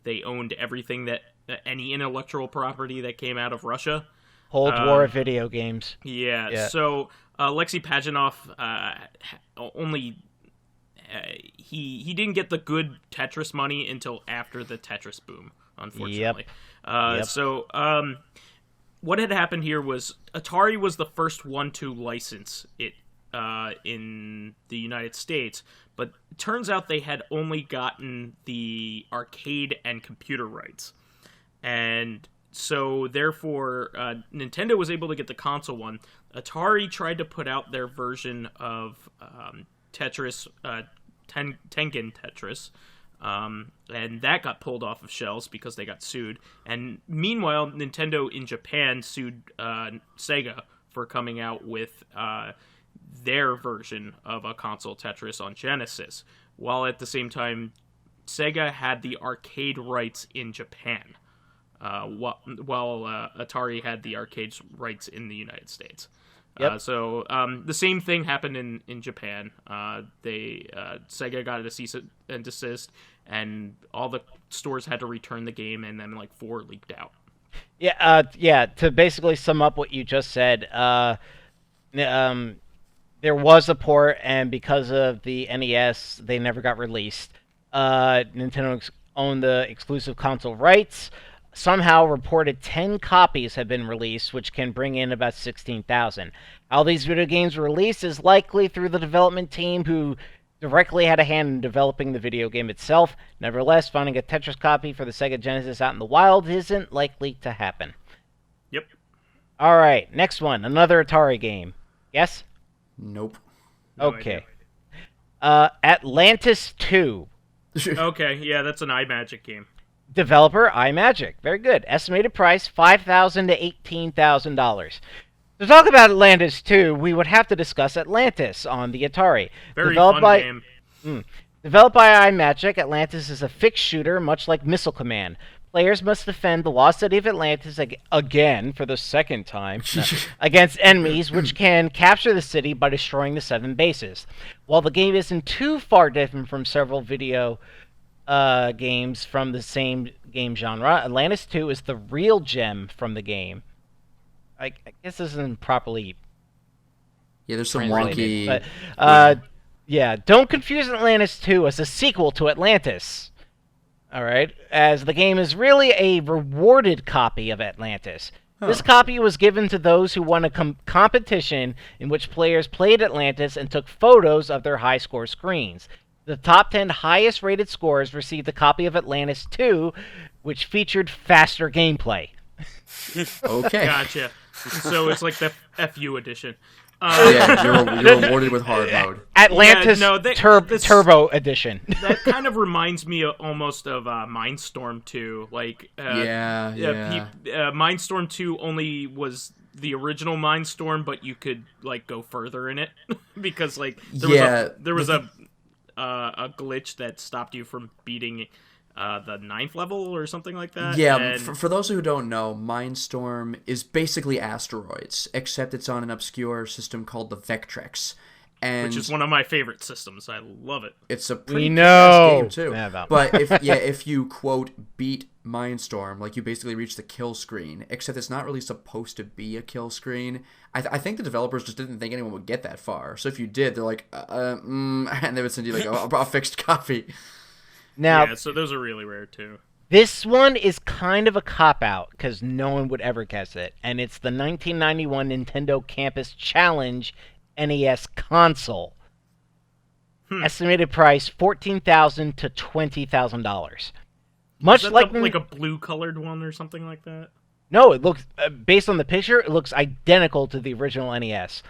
they owned everything that any intellectual property that came out of Russia. Cold War video games. Yeah. So Alexei Pajitnov he didn't get the good Tetris money until after the Tetris boom, unfortunately. Yep. So what had happened here was Atari was the first one to license it in the United States, but it turns out they had only gotten the arcade and computer rights. And so, therefore, Nintendo was able to get the console one. Atari tried to put out their version of Tetris, Tengen Tetris, and that got pulled off of shelves because they got sued. And meanwhile, Nintendo in Japan sued Sega for coming out with their version of a console Tetris on Genesis, while at the same time, Sega had the arcade rights in Japan. While Atari had the arcade rights in the United States. Yep. So the same thing happened in Japan. Sega got a cease and desist, and all the stores had to return the game, and then 4 leaked out. Yeah. To basically sum up what you just said, there was a port, and because of the NES, they never got released. Nintendo owned the exclusive console rights. Somehow reported 10 copies have been released, which can bring in about $16,000. How these video games were released is likely through the development team who directly had a hand in developing the video game itself. Nevertheless, finding a Tetris copy for the Sega Genesis out in the wild isn't likely to happen. Yep. Alright, next one. Another Atari game. Yes? Nope. No okay. Atlantis 2. Okay, yeah, that's an iMagic game. Developer, iMagic. Very good. Estimated price, $5,000 to $18,000. To talk about Atlantis 2, we would have to discuss Atlantis on the Atari. Very fun game. Developed by iMagic, Atlantis is a fixed shooter, much like Missile Command. Players must defend the lost city of Atlantis again, for the second time, against enemies, which can capture the city by destroying the 7 bases. While the game isn't too far different from several video games from the same game genre, Atlantis 2 is the real gem from the game. I guess this isn't properly... Yeah, there's some wonky... But, don't confuse Atlantis 2 as a sequel to Atlantis. Alright? As the game is really a rewarded copy of Atlantis. Huh. This copy was given to those who won a competition in which players played Atlantis and took photos of their high-score screens. The top 10 highest-rated scores received a copy of Atlantis 2, which featured faster gameplay. Okay. Gotcha. So it's like the FU edition. You're rewarded with hard mode. Atlantis Turbo Edition. That kind of reminds me almost of Mindstorm 2. Mindstorm 2 only was the original Mindstorm, but you could like go further in it because like there was a glitch that stopped you from beating the 9th level or something like that. Yeah, and... for those who don't know, Mindstorm is basically asteroids, except it's on an obscure system called the Vectrex. Which is one of my favorite systems. I love it. It's a pretty kick-ass game too. Yeah, but if you quote beat Mindstorm, like you basically reach the kill screen, except it's not really supposed to be a kill screen. I think the developers just didn't think anyone would get that far. So if you did, they're like, and they would send you like a fixed copy. Now, yeah, so those are really rare too. This one is kind of a cop-out because no one would ever guess it, and it's the 1991 Nintendo Campus Challenge NES console. Estimated price $14,000 to $20,000. Much like like a blue-colored one or something like that. No, it looks based on the picture, it looks identical to the original NES.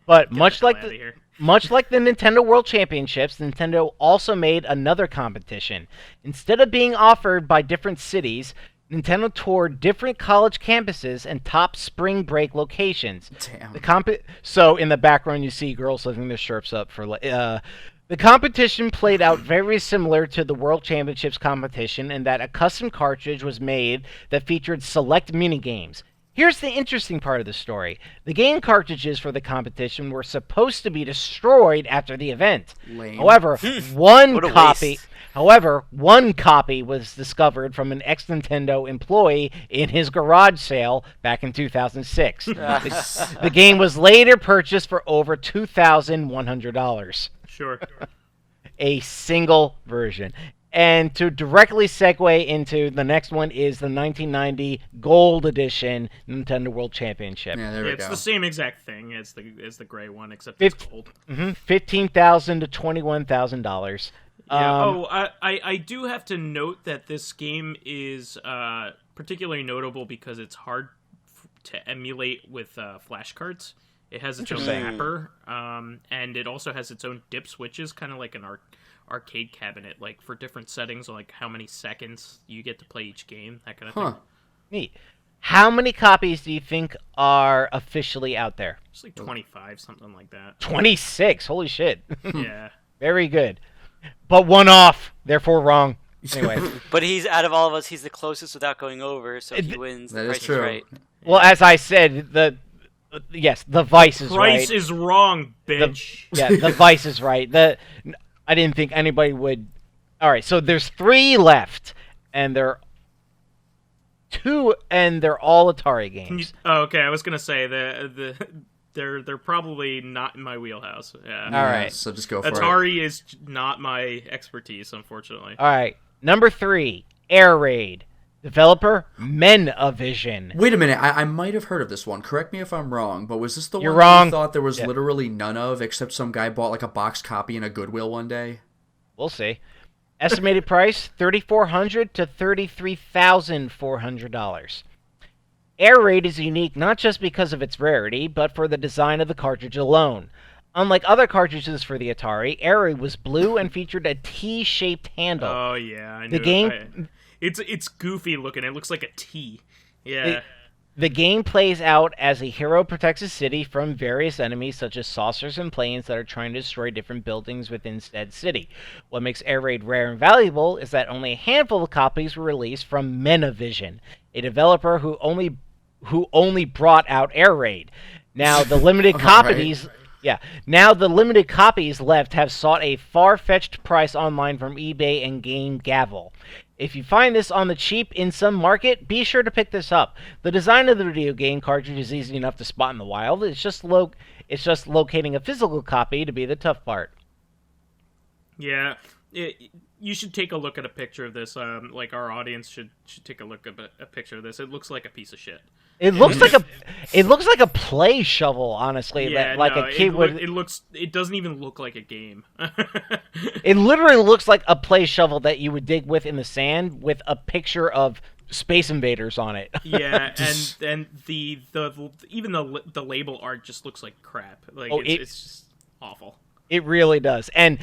But much like the Nintendo World Championships, Nintendo also made another competition. Instead of being offered by different cities, Nintendo toured different college campuses and top spring break locations. Damn. So in the background, you see girls lifting their shirts up for. The competition played out very similar to the World Championships competition in that a custom cartridge was made that featured select minigames. Here's the interesting part of the story. The game cartridges for the competition were supposed to be destroyed after the event. Lame. However, one waste. copy was discovered from an ex-Nintendo employee in his garage sale back in 2006. The game was later purchased for over $2,100. Sure. A single version. And to directly segue into the next one is the 1990 Gold Edition Nintendo World Championship. Yeah, there we go. It's the same exact thing as the gray one, except it's gold. $15,000 to $21,000. Yeah. I do have to note that this game is particularly notable because it's hard to emulate with flashcards. It has its own mapper, and it also has its own dip switches, kind of like an arcade cabinet, like for different settings, like how many seconds you get to play each game, that kind of thing. Neat. How many copies do you think are officially out there? It's like 25, something like that. 26. Holy shit. Yeah. Very good. But one off, therefore wrong. Anyway. But he's, out of all of us, he's the closest without going over, so if he wins, the price is right. Well, as I said, the Vyse is right. Price is wrong, bitch. The Vyse is right. I didn't think anybody would. All right, so there's 3 left, and they're all Atari games. Okay, I was gonna say they're probably not in my wheelhouse. Yeah. All right, so just go for it. Atari is not my expertise, unfortunately. All right, number 3, Air Raid. Developer, Men-A-Vision. Wait a minute, I might have heard of this one. Correct me if I'm wrong, but was this the You're one wrong. you thought there was literally none of, except some guy bought like a box copy in a Goodwill one day? We'll see. Estimated price, $3,400 to $33,400. Air Raid is unique not just because of its rarity, but for the design of the cartridge alone. Unlike other cartridges for the Atari, Air Raid was blue and featured a T-shaped handle. Oh yeah, I know. The game... It's goofy looking. It looks like a T. Yeah. The game plays out as a hero protects a city from various enemies such as saucers and planes that are trying to destroy different buildings within said city. What makes Air Raid rare and valuable is that only a handful of copies were released from Men-A-Vision, a developer who only brought out Air Raid. Now the limited copies. Right. Yeah. Now the limited copies left have sought a far-fetched price online from eBay and Game Gavel. If you find this on the cheap in some market, be sure to pick this up. The design of the video game cartridge is easy enough to spot in the wild. It's just locating a physical copy to be the tough part. Yeah. You should take a look at a picture of this. Like our audience should take a look at a picture of this. It looks like a piece of shit. It looks like a play shovel, honestly. Yeah, a kid would. It doesn't even look like a game. It literally looks like a play shovel that you would dig with in the sand with a picture of Space Invaders on it. Yeah, and the even the label art just looks like crap. Like it's just awful. It really does. And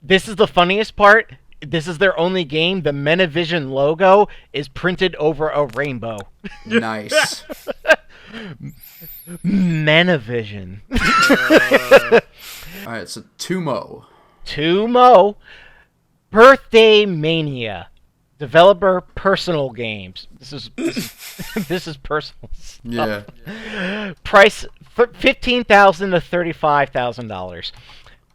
this is the funniest part. This is their only game. The Men-A-Vision logo is printed over a rainbow. Nice. Manavision. All right, so Tumo. Birthday Mania. Developer Personal Games. This is personal stuff. Yeah. Price $15,000 to $35,000.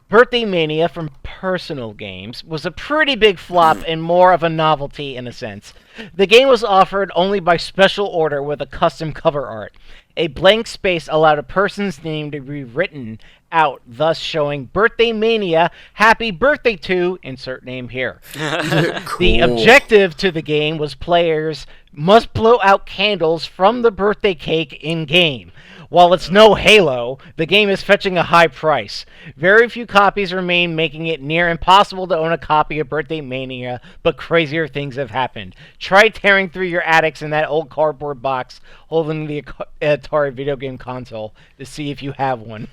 Birthday Mania from Personal Games was a pretty big flop and more of a novelty in a sense. The game was offered only by special order with a custom cover art. A blank space allowed a person's name to be written out, thus showing Birthday Mania, happy birthday to, insert name here. Cool. The objective to the game was players must blow out candles from the birthday cake in-game. While it's no Halo, the game is fetching a high price. Very few copies remain, making it near impossible to own a copy of Birthday Mania, but crazier things have happened. Try tearing through your attics in that old cardboard box holding the Atari video game console to see if you have one.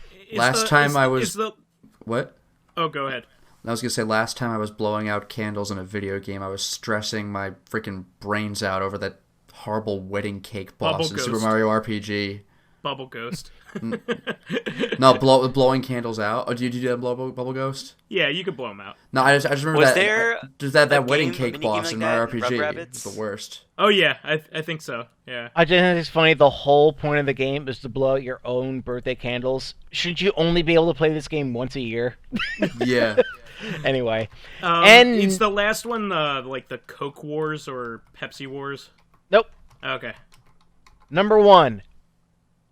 What? Oh, go ahead. I was going to say, last time I was blowing out candles in a video game, I was stressing my freaking brains out over that horrible wedding cake boss in Super Mario RPG. Bubble Ghost. No, blowing candles out. Oh, did you do that Bubble Ghost? Yeah, you could blow them out. No, I just remember that wedding game, cake boss in Mario RPG. It's the worst. Oh yeah, I think so. Yeah. I just think it's funny. The whole point of the game is to blow out your own birthday candles. Shouldn't you only be able to play this game once a year? Yeah. Anyway, and it's the last one, like the Coke Wars or Pepsi Wars. Nope. Okay. Number 1.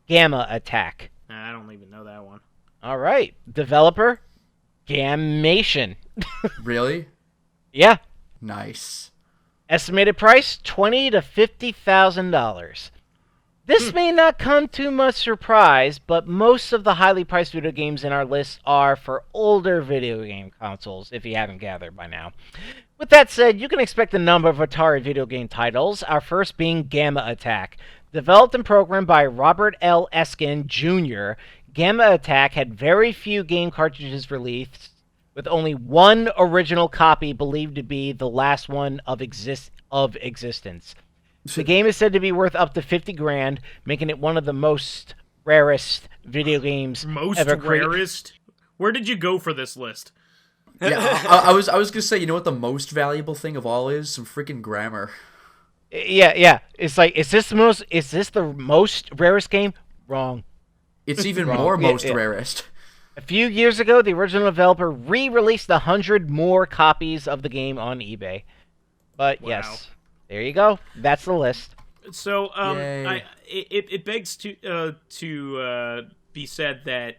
Gamma Attack. I don't even know that one. All right. Developer, Gammation. Really? Yeah. Nice. Estimated price, $20,000 to $50,000. This may not come too much surprise, but most of the highly priced video games in our list are for older video game consoles, if you haven't gathered by now. With that said, you can expect a number of Atari video game titles, our first being Gamma Attack. Developed and programmed by Robert L. Eskin Jr., Gamma Attack had very few game cartridges released, with only one original copy believed to be the last one of existence. The game is said to be worth up to $50,000, making it one of the most rarest video games ever created. Rarest? Where did you go for this list? Yeah, I was gonna say, you know what the most valuable thing of all is? Some freaking grammar. Yeah. It's like, is this the most rarest game? Wrong. It's even more rarest. A few years ago, the original developer re-released 100 more copies of the game on eBay. But yes, there you go. That's the list. So, it begs to be said that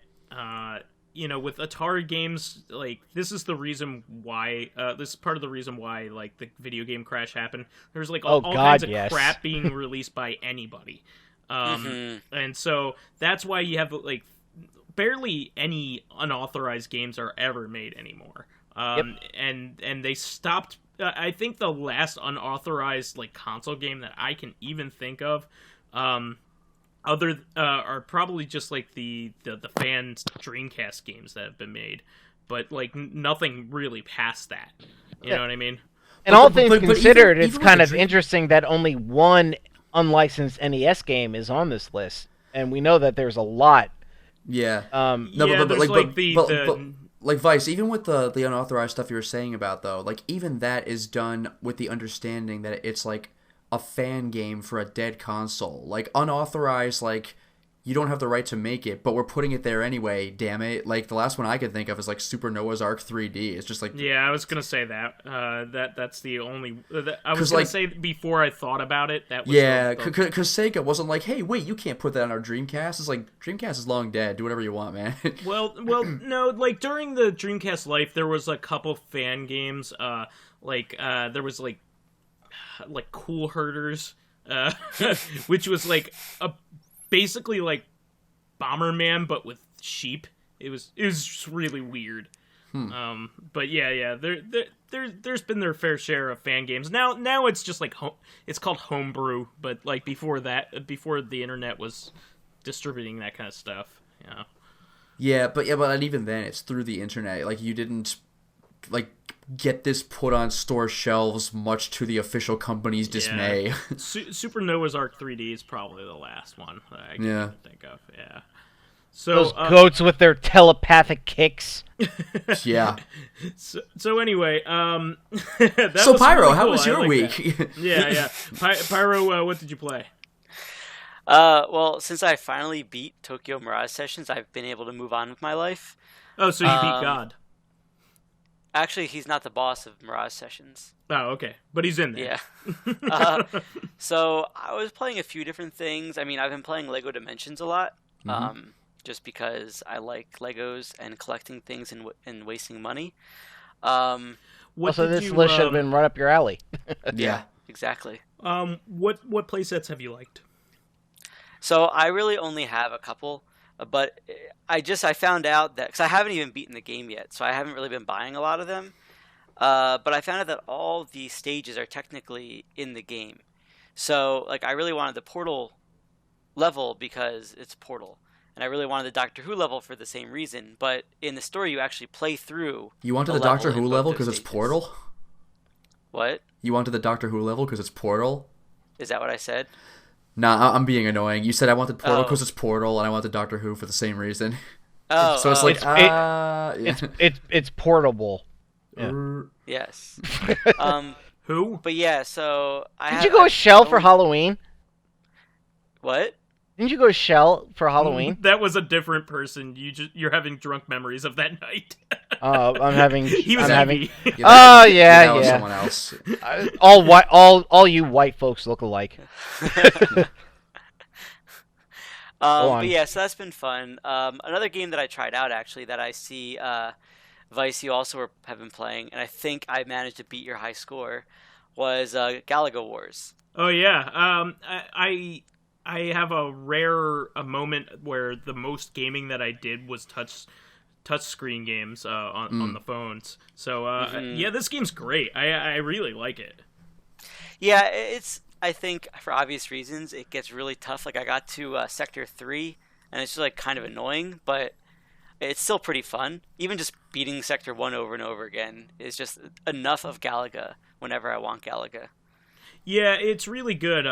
with Atari games, like, this is the reason why, this is part of the reason why, like, the video game crash happened. There's, like, all kinds of crap being released by anybody. And so, that's why you have, like, barely any unauthorized games are ever made anymore. And they stopped, I think the last unauthorized, like, console game that I can even think of, are probably just like the fans Dreamcast games that have been made, but like nothing really past that. You know what I mean? And all things considered, it's kind of interesting that only one unlicensed NES game is on this list, and we know that there's a lot. Yeah. Like Vyse, even with the unauthorized stuff you were saying about though, like even that is done with the understanding that it's like a fan game for a dead console. Like, unauthorized, like, you don't have the right to make it, but we're putting it there anyway, damn it. Like, the last one I could think of is, like, Super Noah's Ark 3D. It's just like... Yeah, I was gonna say that. That's the only... I was gonna say before I thought about it, that was... Yeah, because Sega wasn't like, hey, wait, you can't put that on our Dreamcast. It's like, Dreamcast is long dead. Do whatever you want, man. well, no, like, during the Dreamcast life, there was a couple fan games. There was, like Cool Herders, which was like basically like Bomberman but with sheep. It was just really weird. But yeah, there's been their fair share of fan games. Now it's just like it's called homebrew, but like before the internet was distributing that kind of stuff. Yeah, but even then it's through the internet. Like, you didn't get this put on store shelves, much to the official company's dismay. Yeah. Super Noah's Ark 3D is probably the last one that I can think of. Yeah. So those goats with their telepathic kicks. Yeah. So anyway, so Pyro, really how cool. was your week? Yeah. Pyro, what did you play? Well, since I finally beat Tokyo Mirage Sessions, I've been able to move on with my life. Oh, so you beat God. Actually, he's not the boss of Mirage Sessions. Oh, okay. But he's in there. Yeah. So I was playing a few different things. I mean, I've been playing Lego Dimensions a lot. Just because I like Legos and collecting things and wasting money. Also, this list should have been right up your alley. Yeah, exactly. What playsets have you liked? So I really only have a couple, but I found out that, because I haven't even beaten the game yet, so I haven't really been buying a lot of them. But I found out that all the stages are technically in the game. So like I really wanted the Portal level because it's Portal. And I really wanted the Doctor Who level for the same reason, but in the story you actually play through. You wanted the Doctor Who level because it's Portal? What? You wanted the Doctor Who level because it's Portal? Is that what I said? Nah, I'm being annoying. You said I wanted Portal because it's Portal, and I wanted Doctor Who for the same reason. Oh, so it's like it's portable. Yeah. Yes. Who? But yeah, so Did you go Shell for Halloween? What? Didn't you go Shell for Halloween? That was a different person. You're having drunk memories of that night. I'm having. He was having. That was someone else. All you white folks look alike. But yeah, so that's been fun. Another game that I tried out actually that I see Vyse, you also have been playing, and I think I managed to beat your high score, was Galaga Wars. Oh yeah, I have a moment where the most gaming that I did was touchscreen games on the phones. So yeah, this game's great. I really like it. Yeah, I think for obvious reasons it gets really tough. Like I got to Sector 3, and it's just like kind of annoying, but it's still pretty fun. Even just beating Sector 1 over and over again is just enough of Galaga whenever I want Galaga. Yeah, it's really good.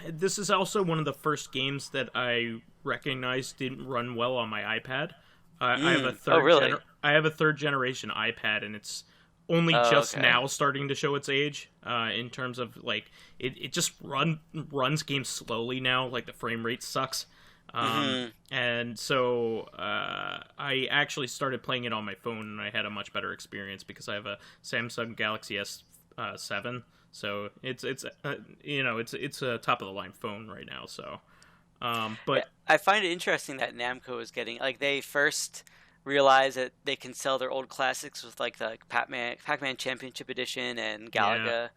This is also one of the first games that I recognized didn't run well on my iPad. I have a third I have a third generation iPad, and it's only just now starting to show its age. In terms of like it just runs games slowly now. Like the frame rate sucks. And so I actually started playing it on my phone, and I had a much better experience because I have a Samsung Galaxy S7. So it's a top of the line phone right now. So, but I find it interesting that Namco is getting, like, they first realized that they can sell their old classics with like the Pac-Man Championship Edition and Galaga,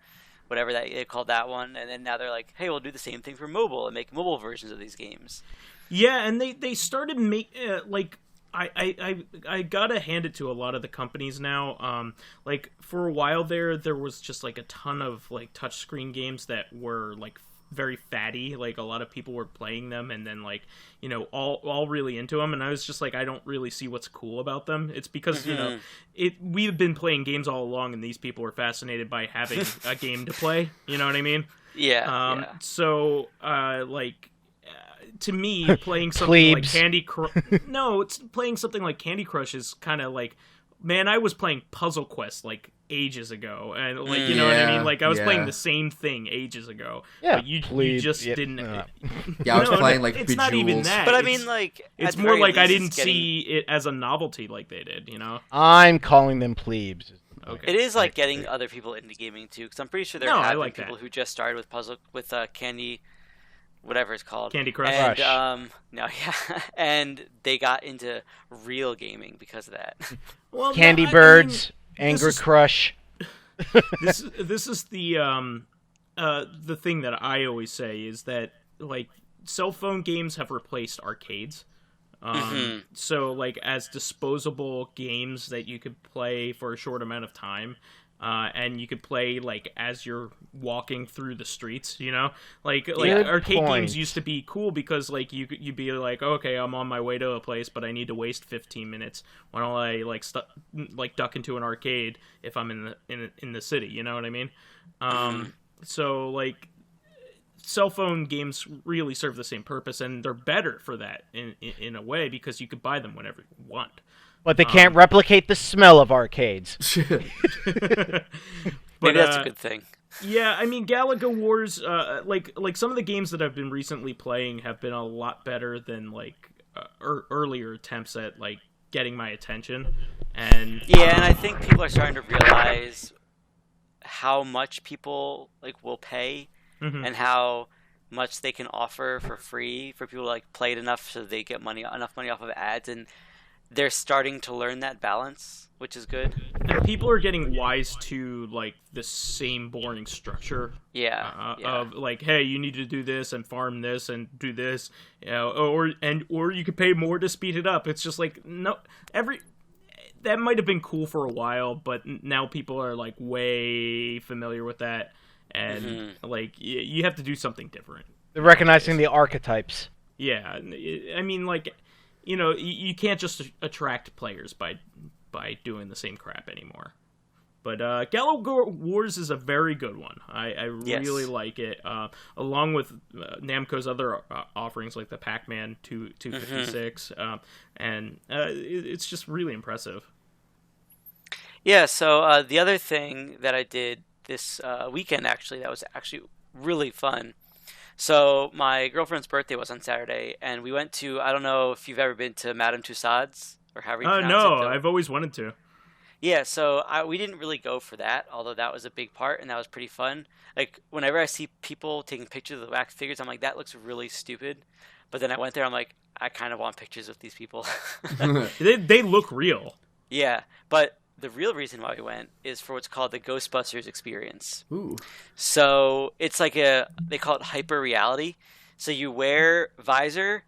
whatever that they called that one, and then now they're like, hey, we'll do the same thing for mobile and make mobile versions of these games. Yeah, and they started like. I gotta hand it to a lot of the companies now. Like for a while there was just like a ton of like touchscreen games that were like very fatty. Like a lot of people were playing them, and then like all really into them. And I was just like, I don't really see what's cool about them. It's because we've been playing games all along, and these people were fascinated by having a game to play. You know what I mean? Yeah. So to me, playing something like Candy Crush... No, playing something like Candy Crush is kind of like... Man, I was playing Puzzle Quest, like, ages ago. And, like, you know what I mean? Like, I was playing the same thing ages ago. Yeah, but you just didn't... Yeah, I was playing, like, it's Bejeweled. not even that. But, I mean, like... It's more like I didn't see it as a novelty like they did, you know? I'm calling them plebes. Okay. It is like getting other people into gaming, too. Because I'm pretty sure there have been people who just started with Candy... whatever it's called, Candy Crush. And, and they got into real gaming because of that. Well, Candy Birds, Anger Crush. This is the thing that I always say is that like cell phone games have replaced arcades. So like as disposable games that you could play for a short amount of time. and you could play like as you're walking through the streets. Like arcade games used to be cool because like you'd be like, okay, I'm on my way to a place, but I need to waste 15 minutes. Why don't I like duck into an arcade if I'm in the city? You know what I mean? So like cell phone games really serve the same purpose, and they're better for that in a way because you could buy them whenever you want. But they can't replicate the smell of arcades. Maybe that's a good thing. Yeah, I mean, Galaga Wars, like some of the games that I've been recently playing have been a lot better than like earlier attempts at like getting my attention. And and I think people are starting to realize how much people like will pay and how much they can offer for free for people to like play it enough so they get enough money off of ads, and they're starting to learn that balance, which is good. And people are getting wise to like the same boring structure. Of like, hey, you need to do this and farm this and do this, or you could pay more to speed it up. It's just like that might have been cool for a while, but now people are like way familiar with that, and like you have to do something different. They're recognizing the archetypes. Yeah, I mean, like, you can't just attract players by doing the same crap anymore. But Galaga Wars is a very good one. I really like it. Along with Namco's other offerings like the Pac-Man 256, and it's just really impressive. Yeah. So the other thing that I did this weekend that was actually really fun. So my girlfriend's birthday was on Saturday, and we went to, I don't know if you've ever been to Madame Tussauds, or however you pronounce it. No, I've always wanted to. Yeah, so we didn't really go for that, although that was a big part, and that was pretty fun. Like, whenever I see people taking pictures of the wax figures, I'm like, that looks really stupid. But then I went there, I'm like, I kind of want pictures with these people. They look real. Yeah, but the real reason why we went is for what's called the Ghostbusters experience. Ooh. So it's like they call it hyper reality. So you wear a visor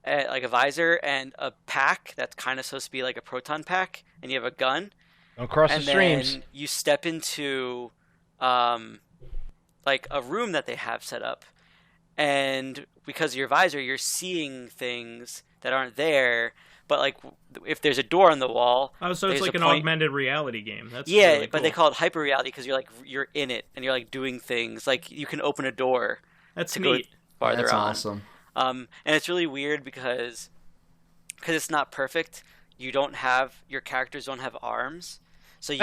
and a pack that's kind of supposed to be like a proton pack, and you have a gun. Don't cross the streams. And then you step into like a room that they have set up, and because of your visor, you're seeing things that aren't there. But like, if there's a door on the wall, so it's like an augmented reality game. That's yeah, really cool. But they call it hyper reality because you're in it and you're like doing things. Like you can open a door. That's to neat. Go farther That's on. Awesome. And it's really weird because it's not perfect. Your characters don't have arms. So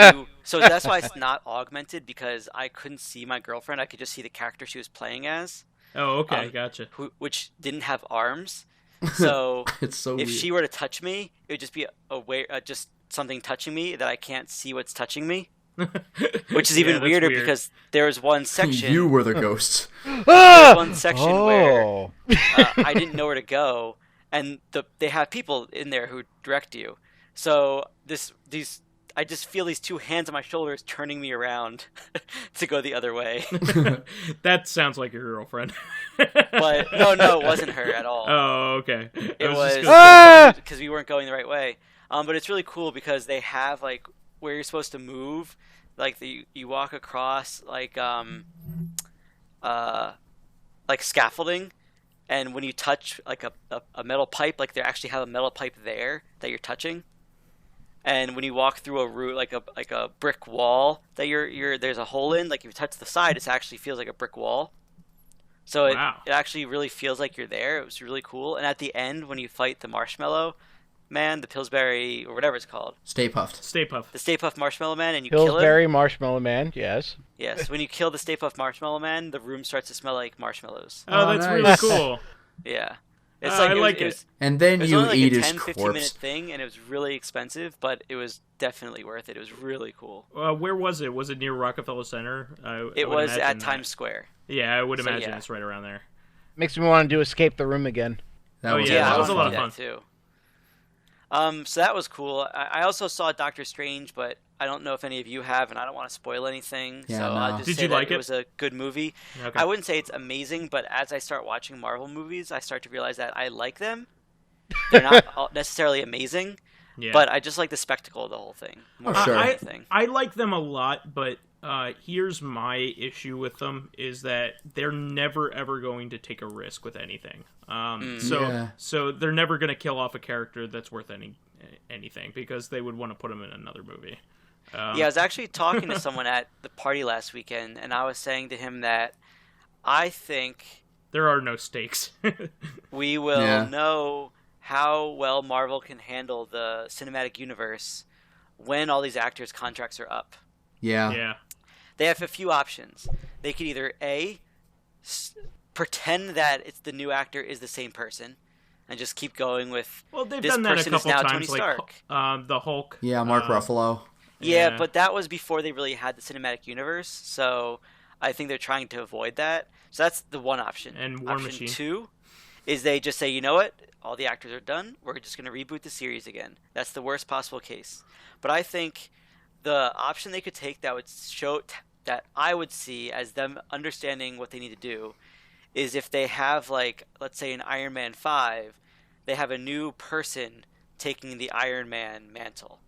that's why it's not augmented, because I couldn't see my girlfriend. I could just see the character she was playing as. Oh, okay, gotcha. Which didn't have arms. So it's so if weird. she were to touch me, it would just be just something touching me that I can't see what's touching me. Which is even weirder because there was one section. You were the ghost. There was one section where I didn't know where to go, and they have people in there who direct you. So I just feel these two hands on my shoulders turning me around to go the other way. That sounds like your girlfriend. But no, it wasn't her at all. Oh, okay. It was because we weren't going the right way. But it's really cool because they have like where you're supposed to move, like you walk across like scaffolding, and when you touch like a metal pipe, like they actually have a metal pipe there that you're touching. And when you walk through a route, like a brick wall that there's a hole in, like if you touch the side, it actually feels like a brick wall. So it actually really feels like you're there. It was really cool. And at the end, when you fight the Marshmallow Man, the Pillsbury, or whatever it's called. Stay Puft. The Stay Puft Marshmallow Man, and you kill him. Pillsbury Marshmallow Man, yes. Yes, when you kill the Stay Puft Marshmallow Man, the room starts to smell like marshmallows. Oh, that's nice. really cool. Yeah. I like it. And then it was you only eat like a his 10-15 corpse. minute thing, and it was really expensive, but it was definitely worth it. It was really cool. Where was it? Was it near Rockefeller Center? It was at Times Square. Yeah, I would imagine it's right around there. Makes me want to do Escape the Room again. That was a lot of fun too. So that was cool. I also saw Doctor Strange, but I don't know if any of you have, and I don't want to spoil anything. Yeah, so no. I'll just Did say you that like it it? was a good movie. Okay. I wouldn't say it's amazing, but as I start watching Marvel movies, I start to realize that I like them. They're not necessarily amazing, Yeah. But I just like the spectacle of the whole thing. Sure. I like them a lot, but here's my issue with them is that they're never ever going to take a risk with anything. So they're never going to kill off a character that's worth anything because they would want to put him in another movie. I was actually talking to someone at the party last weekend, and I was saying to him that I think there are no stakes. we will know how well Marvel can handle the cinematic universe when all these actors' contracts are up. Yeah. They have a few options. They could either pretend that it's the new actor is the same person, and just keep going with. Well, they've this done that a person is couple now times, Tony Stark. like the Hulk. Yeah, Mark Ruffalo. Yeah, but that was before they really had the cinematic universe, so I think they're trying to avoid that. So that's the one option. And War Option Machine. 2 is they just say, you know what, all the actors are done, we're just going to reboot the series again. That's the worst possible case. But I think the option they could take that would show that I would see as them understanding what they need to do is if they have, like, let's say in Iron Man 5, they have a new person taking the Iron Man mantle.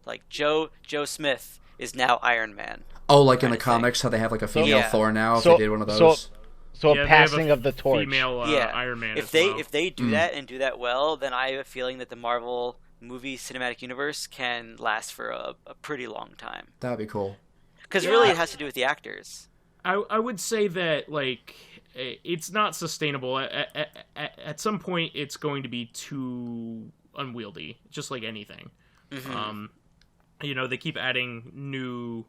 Like Joe Smith is now Iron Man. Oh, like in the comics, how they have like a female Thor now. If they did one of those. So a passing of the torch. Female Iron Man. If they do that and do that well, then I have a feeling that the Marvel movie cinematic universe can last for a pretty long time. That'd be cool. Because really, it has to do with the actors. I would say that like it's not sustainable. At some point, it's going to be too unwieldy, just like anything. Mm-hmm. They keep adding new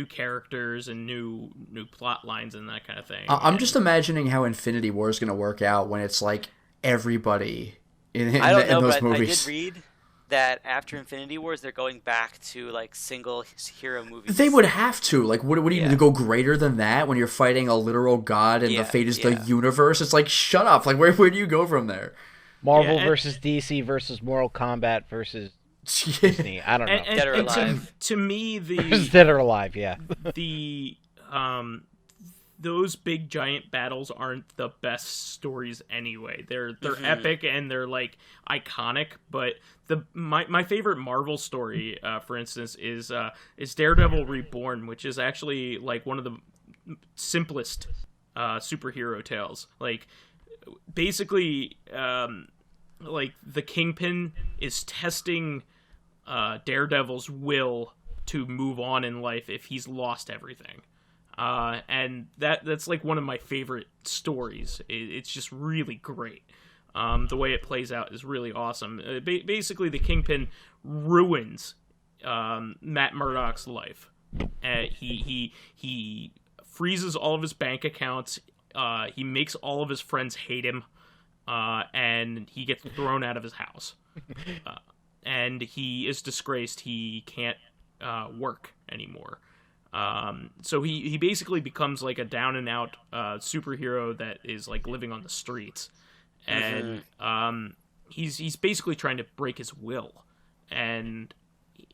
characters and new plot lines and that kind of thing. I'm just imagining how Infinity War is going to work out when it's like everybody in those movies. I did read that after Infinity Wars, they're going back to like single hero movies. They would have to. Like, what do you need to go greater than that when you're fighting a literal god and the fate is the universe? It's like, shut up. Like, where do you go from there? Marvel versus DC versus Mortal Kombat versus Disney. I don't know. Dead or Alive. To me, Dead or Alive, yeah. Those big giant battles aren't the best stories anyway. They're epic and they're like iconic. But my favorite Marvel story, for instance, is Daredevil Reborn, which is actually like one of the simplest superhero tales. Like basically, like the Kingpin is testing Daredevil's will to move on in life if he's lost everything. And that's like one of my favorite stories. It's just really great. The way it plays out is really awesome. Basically, the Kingpin ruins Matt Murdock's life. He freezes all of his bank accounts. He makes all of his friends hate him. And he gets thrown out of his house. And he is disgraced. He can't work anymore. So he basically becomes like a down and out superhero that is like living on the streets, and he's basically trying to break his will, and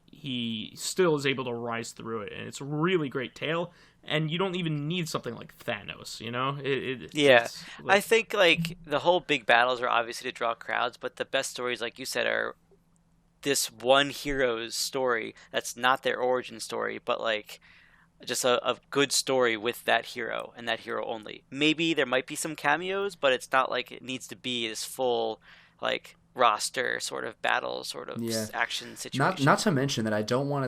he still is able to rise through it, and it's a really great tale. And you don't even need something like Thanos, you know? It's like... I think like the whole big battles are obviously to draw crowds, but the best stories, like you said, are this one hero's story that's not their origin story, but like just a good story with that hero and that hero only. Maybe there might be some cameos, but it's not like it needs to be this full like roster sort of battle sort of action situation. Not to mention that I don't want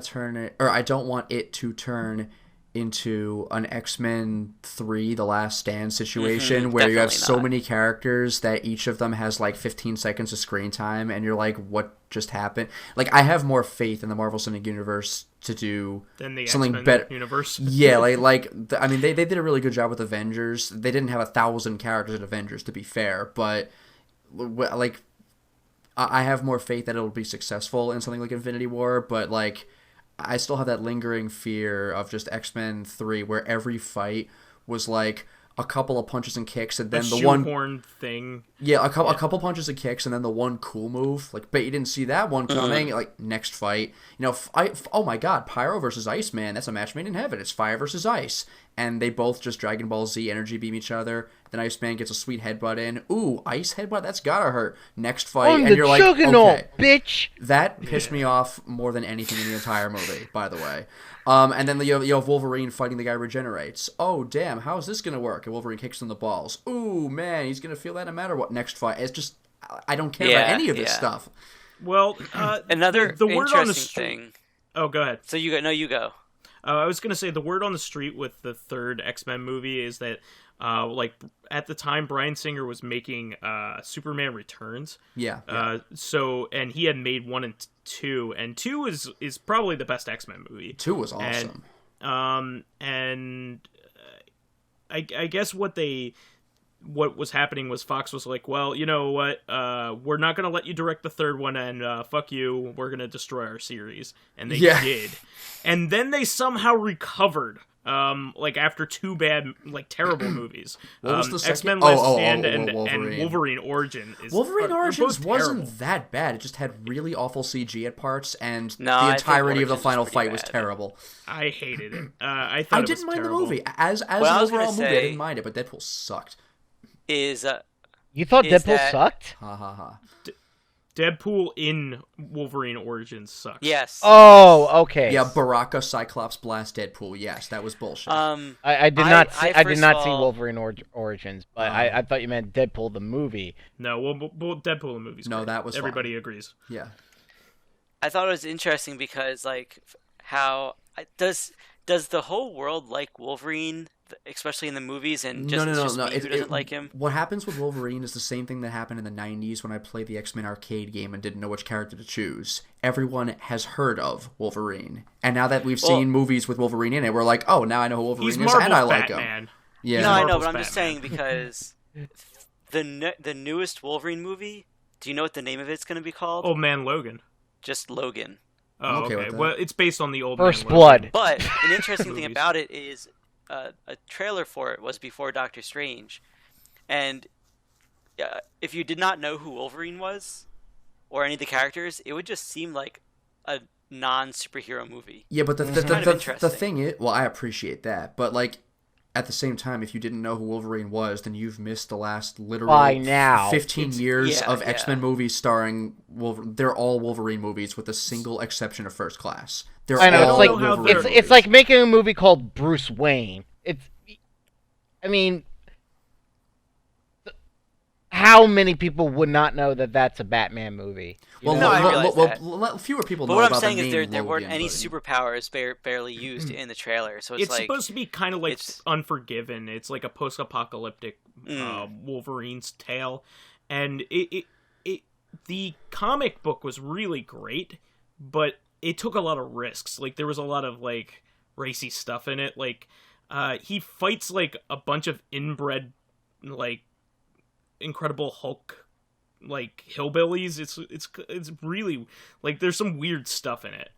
it to turn into an X-Men 3 The Last Stand situation where you have so many characters that each of them has like 15 seconds of screen time and you're like, what just happened? Like, I have more faith in the Marvel Cinematic Universe to do something X-Men better. Universe. Yeah, I mean, they did a really good job with Avengers. They didn't have 1,000 characters in Avengers, to be fair, but like, I have more faith that it'll be successful in something like Infinity War, but like, I still have that lingering fear of just X-Men 3 where every fight was like a couple of punches and kicks and then the one thing. Yeah, a couple punches and kicks and then the one cool move. Like, but you didn't see that one coming. Like, next fight. You know, oh my god, Pyro versus Iceman. That's a match made in heaven. It's fire versus ice. And they both just Dragon Ball Z energy beam each other. Then Iceman gets a sweet headbutt in. Ooh, ice headbutt? That's gotta hurt. Next fight, I'm and the you're like, juggernaut, okay. bitch! That pissed me off more than anything in the entire movie, by the way. And then you have Wolverine fighting the guy who regenerates. Oh, damn, how's this gonna work? And Wolverine kicks him in the balls. Ooh, man, he's gonna feel that no matter what. Next fight. It's just, I don't care about any of this stuff. Well, another the word on the thing. Oh, go ahead. So you go. No, you go. I was going to say the word on the street with the third X-Men movie is that, like, at the time, Bryan Singer was making Superman Returns. Yeah. And he had made 1 and 2, and 2 is probably the best X-Men movie. 2 was awesome. And I guess what was happening was Fox was like, well, you know what, we're not going to let you direct the third one, and fuck you, we're going to destroy our series. And they did. And then they somehow recovered, like, after 2 bad, like, terrible movies. What was the second? X-Men Last Stand and Wolverine. Wolverine Origin. Wolverine Origins wasn't terrible. that bad. It just had really awful CG at parts, and No, the entirety of the Origins final was fight was bad. terrible. I hated it. I thought I it was didn't mind terrible. the movie. As an What I was gonna overall movie, I say- didn't mind it, but Deadpool sucked. Is You thought Is Deadpool that- sucked? Ha ha ha. Deadpool in Wolverine Origins sucks. yes. Oh, okay. Yeah, Baraka, Cyclops, Blast, Deadpool. Yes, that was bullshit. I did not see. I did first not see saw- Wolverine Origins, but I thought you meant Deadpool the movie. No, well, Deadpool the movie's No, great. that was fine. Everybody agrees. Yeah. I thought it was interesting because, like, how does the whole world like Wolverine, especially in the movies, and just, it's just me who doesn't like him? What happens with Wolverine is the same thing that happened in the 90s when I played the X-Men arcade game and didn't know which character to choose. Everyone has heard of Wolverine. And now that we've seen movies with Wolverine in it, we're like, oh, now I know who Wolverine He's is, Marvel's and I like Batman. him. Yeah. No, I know, Marvel's but I'm just Batman. saying because the newest Wolverine movie. Do you know what the name of it's going to be called? Old Man Logan. Just Logan. Oh, I'm okay okay. with that. Well, it's based on the Old First Man Blood. Logan. But an interesting thing Movies. about it is a trailer for it was before Doctor Strange, and if you did not know who Wolverine was or any of the characters, it would just seem like a non-superhero movie. Yeah, but kind of the interesting. thing is, well, I appreciate that, but like at the same time, if you didn't know who Wolverine was, then you've missed the last literal By now. 15 years of yeah. X-Men movies starring Wolverine. They're all Wolverine movies with a single exception of First Class. They're I know. all It's like Wolverine it's movies. like making a movie called Bruce Wayne. I mean, how many people would not know that that's a Batman movie? You Well, No, I well, realize well, that. fewer people But know what I'm about saying the is name there weren't Logan, any but- superpowers barely used in the trailer, so it's It's like supposed to be kind of like it's- Unforgiven. It's like a post-apocalyptic Wolverine's tale, and the comic book was really great, but it took a lot of risks. Like there was a lot of like racy stuff in it. Like he fights like a bunch of inbred like Incredible Hulk like hillbillies. It's really like there's some weird stuff in it.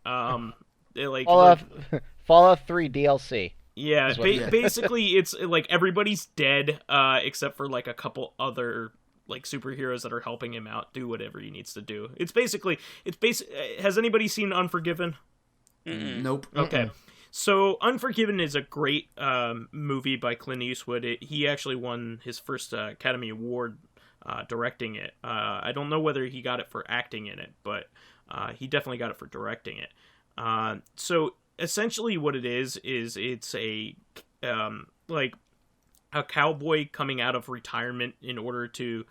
Fallout 3 DLC. Yeah, That's what- basically it's like everybody's dead except for like a couple other like superheroes that are helping him out do whatever he needs to do. It's basically has anybody seen Unforgiven? Nope. Okay. So Unforgiven is a great movie by Clint Eastwood. He actually won his first Academy Award directing it. I don't know whether he got it for acting in it, but he definitely got it for directing it. So essentially what it is it's a like a cowboy coming out of retirement in order to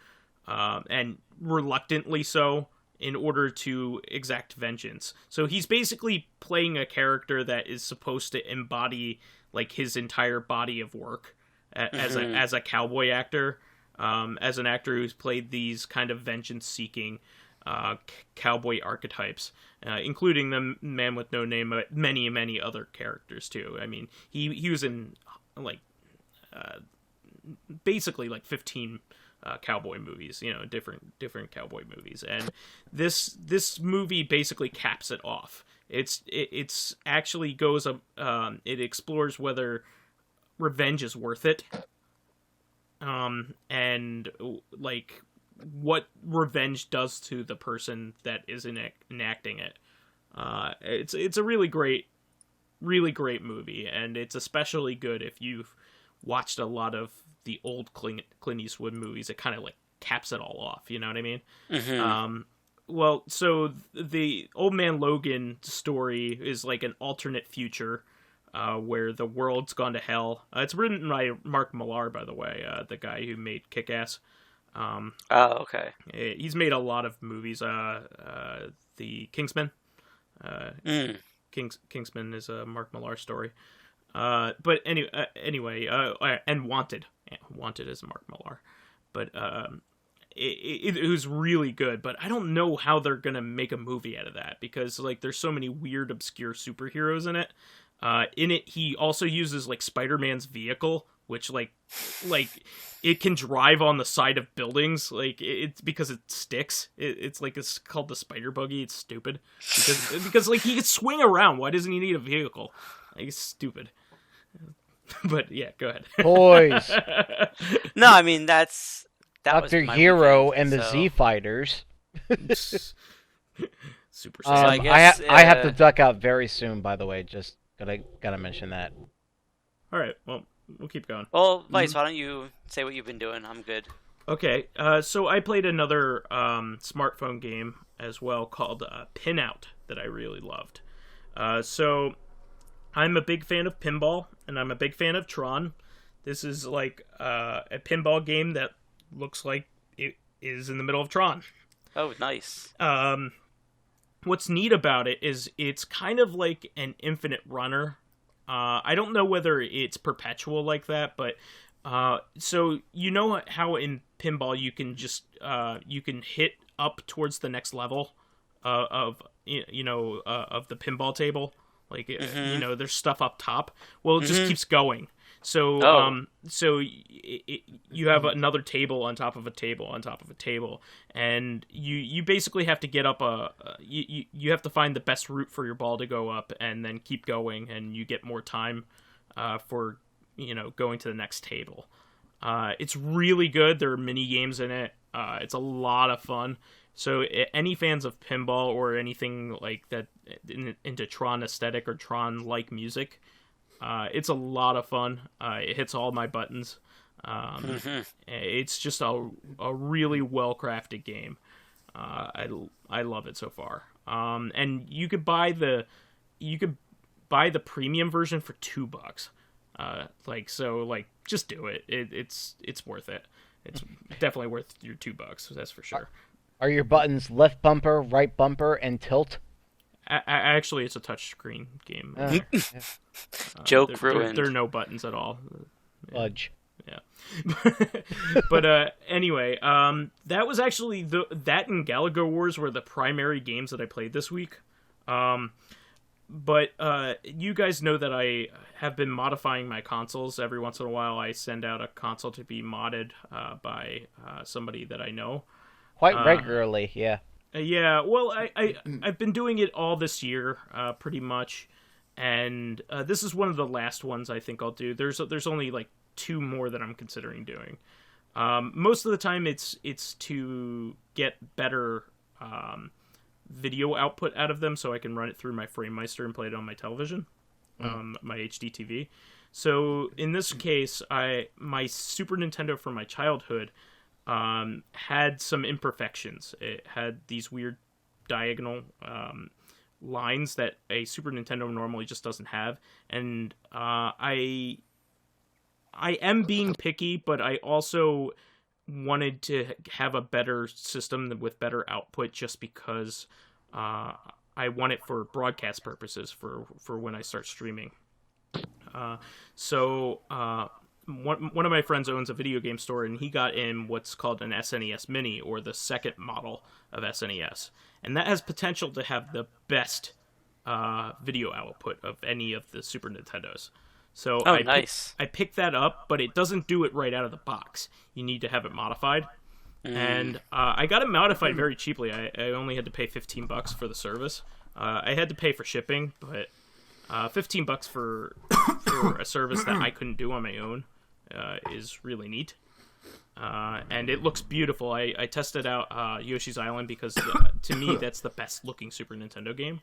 and reluctantly so in order to exact vengeance. So he's basically playing a character that is supposed to embody like his entire body of work as a cowboy actor, as an actor who's played these kind of vengeance-seeking cowboy archetypes, including the Man with No Name, but many other characters too. I mean, he was in like basically like 15 cowboy movies, you know, different cowboy movies, and this movie basically caps it off. It's actually goes it explores whether revenge is worth it, and like what revenge does to the person that is enacting it. It's a really great movie, and it's especially good if you've watched a lot of the old Clint Eastwood movies. It kind of like caps it all off. You know what I mean? Mm-hmm. Well, so the Old Man Logan story is like an alternate future where the world's gone to hell. It's written by Mark Millar, by the way, the guy who made Kick-Ass. Oh, okay. He's made a lot of movies. The Kingsman. Kingsman is a Mark Millar story. But anyway, and Wanted. Wanted is Mark Millar. But it was really good. But I don't know how they're gonna make a movie out of that, because like there's so many weird, obscure superheroes in it. In it, he also uses like Spider-Man's vehicle, which like it can drive on the side of buildings. Like it's because it sticks. It's called the Spider Buggy. It's stupid because like he can swing around. Why doesn't he need a vehicle? Like, it's stupid. But yeah, go ahead. Boys. No, I mean that's Dr. Hero and the Z Fighters. Super. So I guess I have to duck out very soon. By the way, just gotta mention that. All right. Well, we'll keep going. Well, Vyse, why don't you say what you've been doing? I'm good. Okay. So I played another smartphone game as well called Pinout that I really loved. So I'm a big fan of pinball, and I'm a big fan of Tron. This is like a pinball game that looks like it is in the middle of Tron. Oh, nice. What's neat about it is it's kind of like an infinite runner. I don't know whether it's perpetual like that, but so you know how in pinball you can just you can hit up towards the next level of the pinball table. Like you know, there's stuff up top. Well, it just keeps going. So you have another table on top of a table on top of a table, and you basically have to get up you have to find the best route for your ball to go up, and then keep going, and you get more time for going to the next table. It's really good. There are mini games in it. It's a lot of fun. So any fans of pinball or anything like that into Tron aesthetic or Tron like music, it's a lot of fun. It hits all my buttons. It's just a really well crafted game. I love it so far. And you could buy the premium version for $2. Just do it. It's worth it. It's definitely worth your $2. That's for sure. Are your buttons left bumper, right bumper, and tilt? Actually, it's a touchscreen game. Joke ruined. There are no buttons at all. Fudge. Yeah. But anyway, that was actually that and Galaga Wars were the primary games that I played this week. But you guys know that I have been modifying my consoles. Every once in a while, I send out a console to be modded by somebody that I know. Quite regularly, yeah. Yeah, well, I've been doing it all this year, pretty much, and this is one of the last ones I think I'll do. There's only like 2 more that I'm considering doing. Most of the time, it's to get better video output out of them, so I can run it through my FrameMeister and play it on my television, my HD TV. So in this case, my Super Nintendo from my childhood had some imperfections. It had these weird diagonal lines that a Super Nintendo normally just doesn't have, and I am being picky, but I also wanted to have a better system with better output, just because I want it for broadcast purposes for when I start streaming. One of my friends owns a video game store, and he got in what's called an SNES Mini, or the second model of SNES. And that has potential to have the best video output of any of the Super Nintendos. So nice. I picked that up, but it doesn't do it right out of the box. You need to have it modified. And I got it modified very cheaply. I only had to pay $15 for the service. I had to pay for shipping, but $15 for a service that I couldn't do on my own is really neat. And it looks beautiful. I tested out Yoshi's Island because to me that's the best looking Super Nintendo game.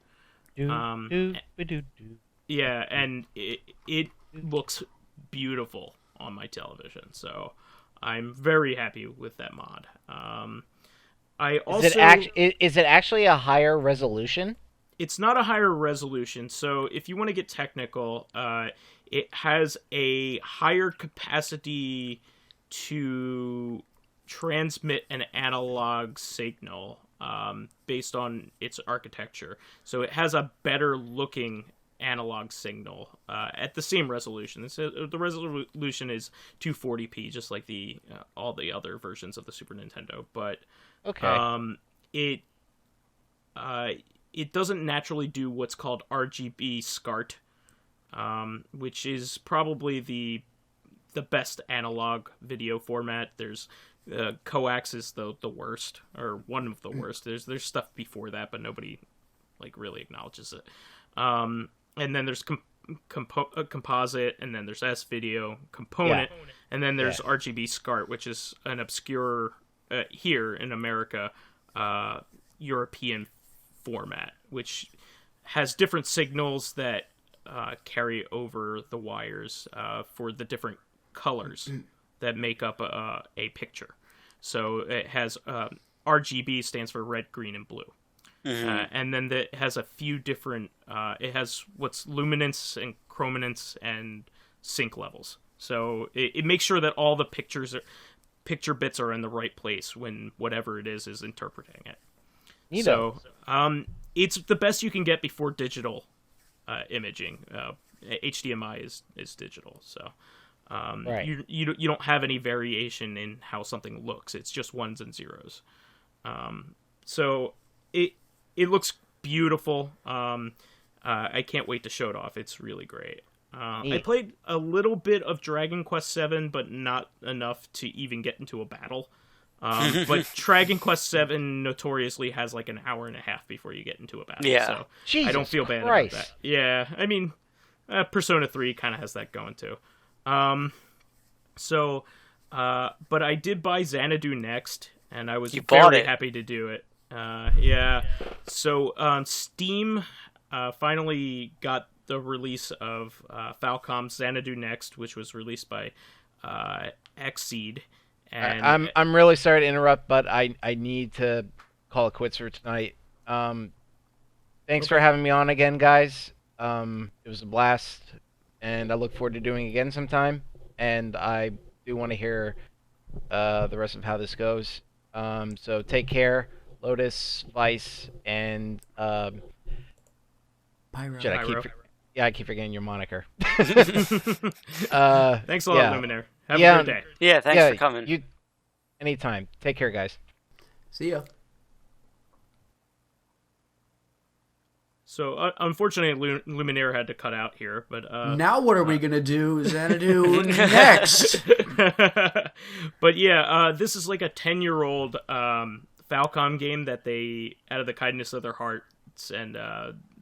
Yeah, and it looks beautiful on my television. So I'm very happy with that mod. I also is it actually a higher resolution? It's not a higher resolution. So if you want to get technical, it has a higher capacity to transmit an analog signal based on its architecture. So it has a better looking analog signal at the same resolution. The resolution is 240p, just like all the other versions of the Super Nintendo. But it doesn't naturally do what's called RGB SCART, which is probably the best analog video format. There's coax is the worst, or one of the worst. There's stuff before that, but nobody really acknowledges it. And then there's composite, and then there's S-video component, and then there's RGB SCART, which is an obscure here in America European format, which has different signals that carry over the wires for the different colors that make up a picture. So it has RGB stands for red, green, and blue. And then it has a few different, it has what's luminance and chrominance and sync levels. So it makes sure that all the picture bits are in the right place when whatever it is interpreting it. So it's the best you can get before digital imaging. HDMI is digital, so you don't have any variation in how something looks. It's just ones and zeros. So it looks beautiful. I can't wait to show it off. It's really great. I played a little bit of Dragon Quest VII, but not enough to even get into a battle. But Dragon Quest VII notoriously has an hour and a half before you get into a battle. Yeah. So Jesus I don't feel bad Christ. about that. Yeah, I mean, Persona 3 kind of has that going too. But I did buy Xanadu Next, and I was very happy to do it. Yeah. So Steam finally got the release of Falcom's Xanadu Next, which was released by Xseed. And I'm really sorry to interrupt, but I need to call it quits for tonight. Thanks for having me on again, guys. It was a blast, and I look forward to doing it again sometime. And I do want to hear the rest of how this goes. So take care, Lotus, Vyse, and Pyro. I keep forgetting your moniker. Thanks a lot, Luminaire. Have a great day. Yeah, thanks for coming. Anytime. Take care, guys. See ya. So, unfortunately, Luminaire had to cut out here, but... now what are we going to do, Xanadu Next? But yeah, this is like a 10-year-old Falcom game that they, out of the kindness of their hearts and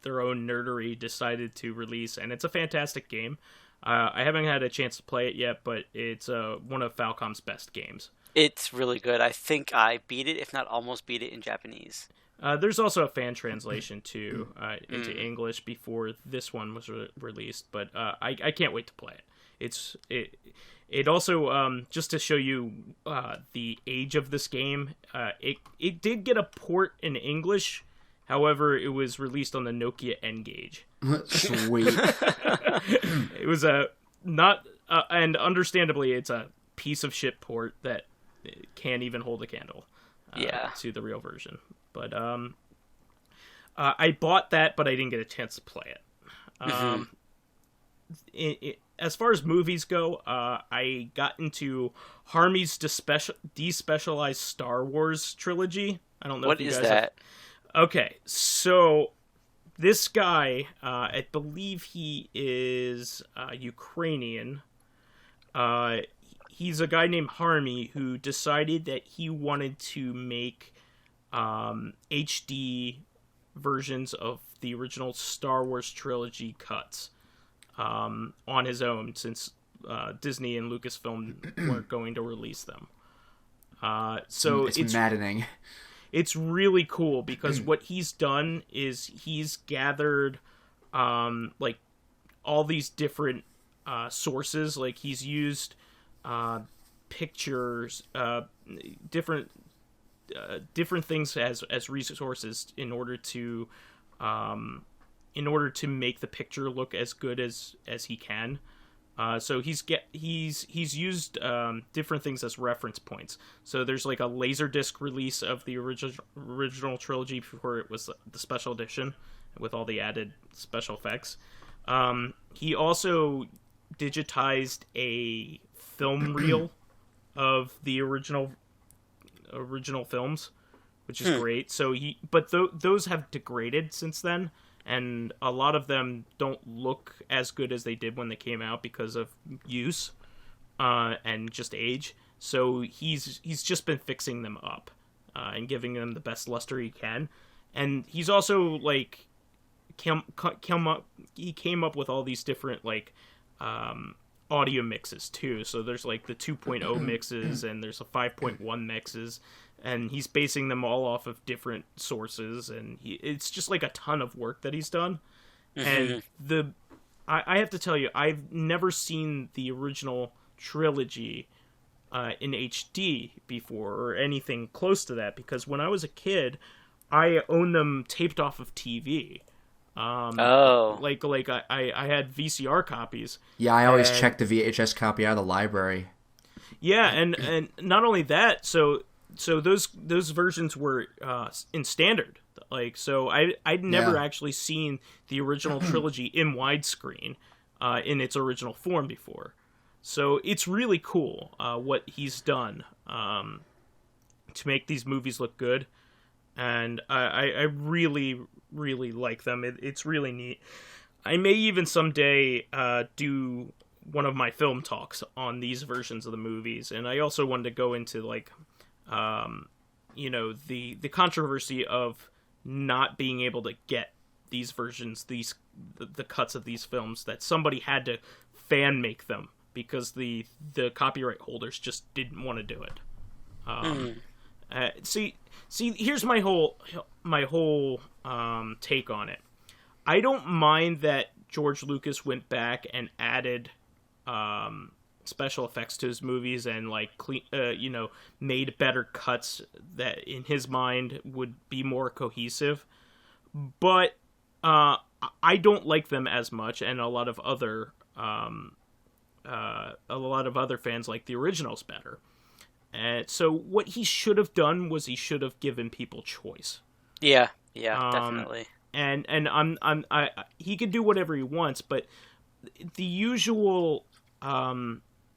their own nerdery, decided to release, and it's a fantastic game. I haven't had a chance to play it yet, but it's one of Falcom's best games. It's really good. I think I beat it, if not almost beat it, in Japanese. There's also a fan translation too into English before this one was released, but I can't wait to play it. It also just to show you the age of this game. It did get a port in English. However, it was released on the Nokia N-Gage. Sweet. It was and understandably, it's a piece of shit port that can't even hold a candle to the real version. But I bought that, but I didn't get a chance to play it. As far as movies go, I got into Harmy's Despecialized Star Wars trilogy. I don't know what if you is guys that. Okay, so this guy, I believe he is Ukrainian. He's a guy named Harmy who decided that he wanted to make HD versions of the original Star Wars trilogy cuts on his own, since Disney and Lucasfilm weren't going to release them. So it's maddening. It's really cool because what he's done is he's gathered all these different sources. Like he's used pictures, different things as resources in order to make the picture look as good as he can. So he's used different things as reference points. So there's like a Laserdisc release of the original trilogy before it was the special edition with all the added special effects. He also digitized a film reel of the original films, which is great. So those have degraded since then. And a lot of them don't look as good as they did when they came out because of use and just age. So he's just been fixing them up and giving them the best luster he can. And he's also like came up with all these different like audio mixes too. So there's like the 2.0 mixes and there's a 5.1 mixes. And he's basing them all off of different sources, and it's just like a ton of work that he's done. And I have to tell you, I've never seen the original trilogy in HD before, or anything close to that, because when I was a kid, I owned them taped off of TV. Like I had VCR copies. Yeah, I always checked the VHS copy out of the library. Yeah, and not only that, so those versions were in standard. Like, so I'd never actually seen the original trilogy in widescreen in its original form before. So it's really cool what he's done to make these movies look good. And I really, really like them. It's really neat. I may even someday do one of my film talks on these versions of the movies. And I also wanted to go into like... the controversy of not being able to get these versions, the cuts of these films, that somebody had to fan make them because the copyright holders just didn't want to do it. See, here's my whole take on it. I don't mind that George Lucas went back and added special effects to his movies and like made better cuts that in his mind would be more cohesive, but I don't like them as much, and a lot of other fans like the originals better. And so what he should have done was he should have given people choice. Yeah, definitely. And he could do whatever he wants, but the usual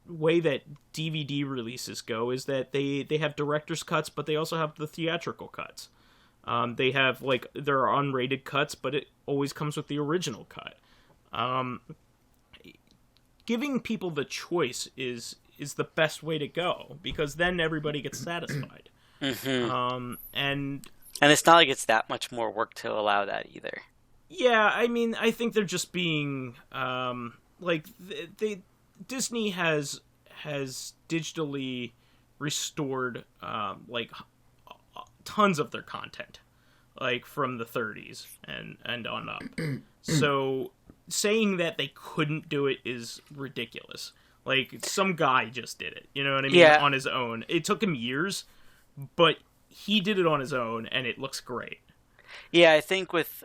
way that DVD releases go is that they have director's cuts, but they also have the theatrical cuts. They have like there are unrated cuts, but it always comes with the original cut. Giving people the choice is the best way to go, because then everybody gets satisfied. And it's not like it's that much more work to allow that either. Yeah, I mean, I think they're just being Disney has digitally restored tons of their content, like from the 30s and on up. So saying that they couldn't do it is ridiculous. Like, some guy just did it, you know what I mean? Yeah. On his own. It took him years, but he did it on his own, and it looks great. Yeah, I think with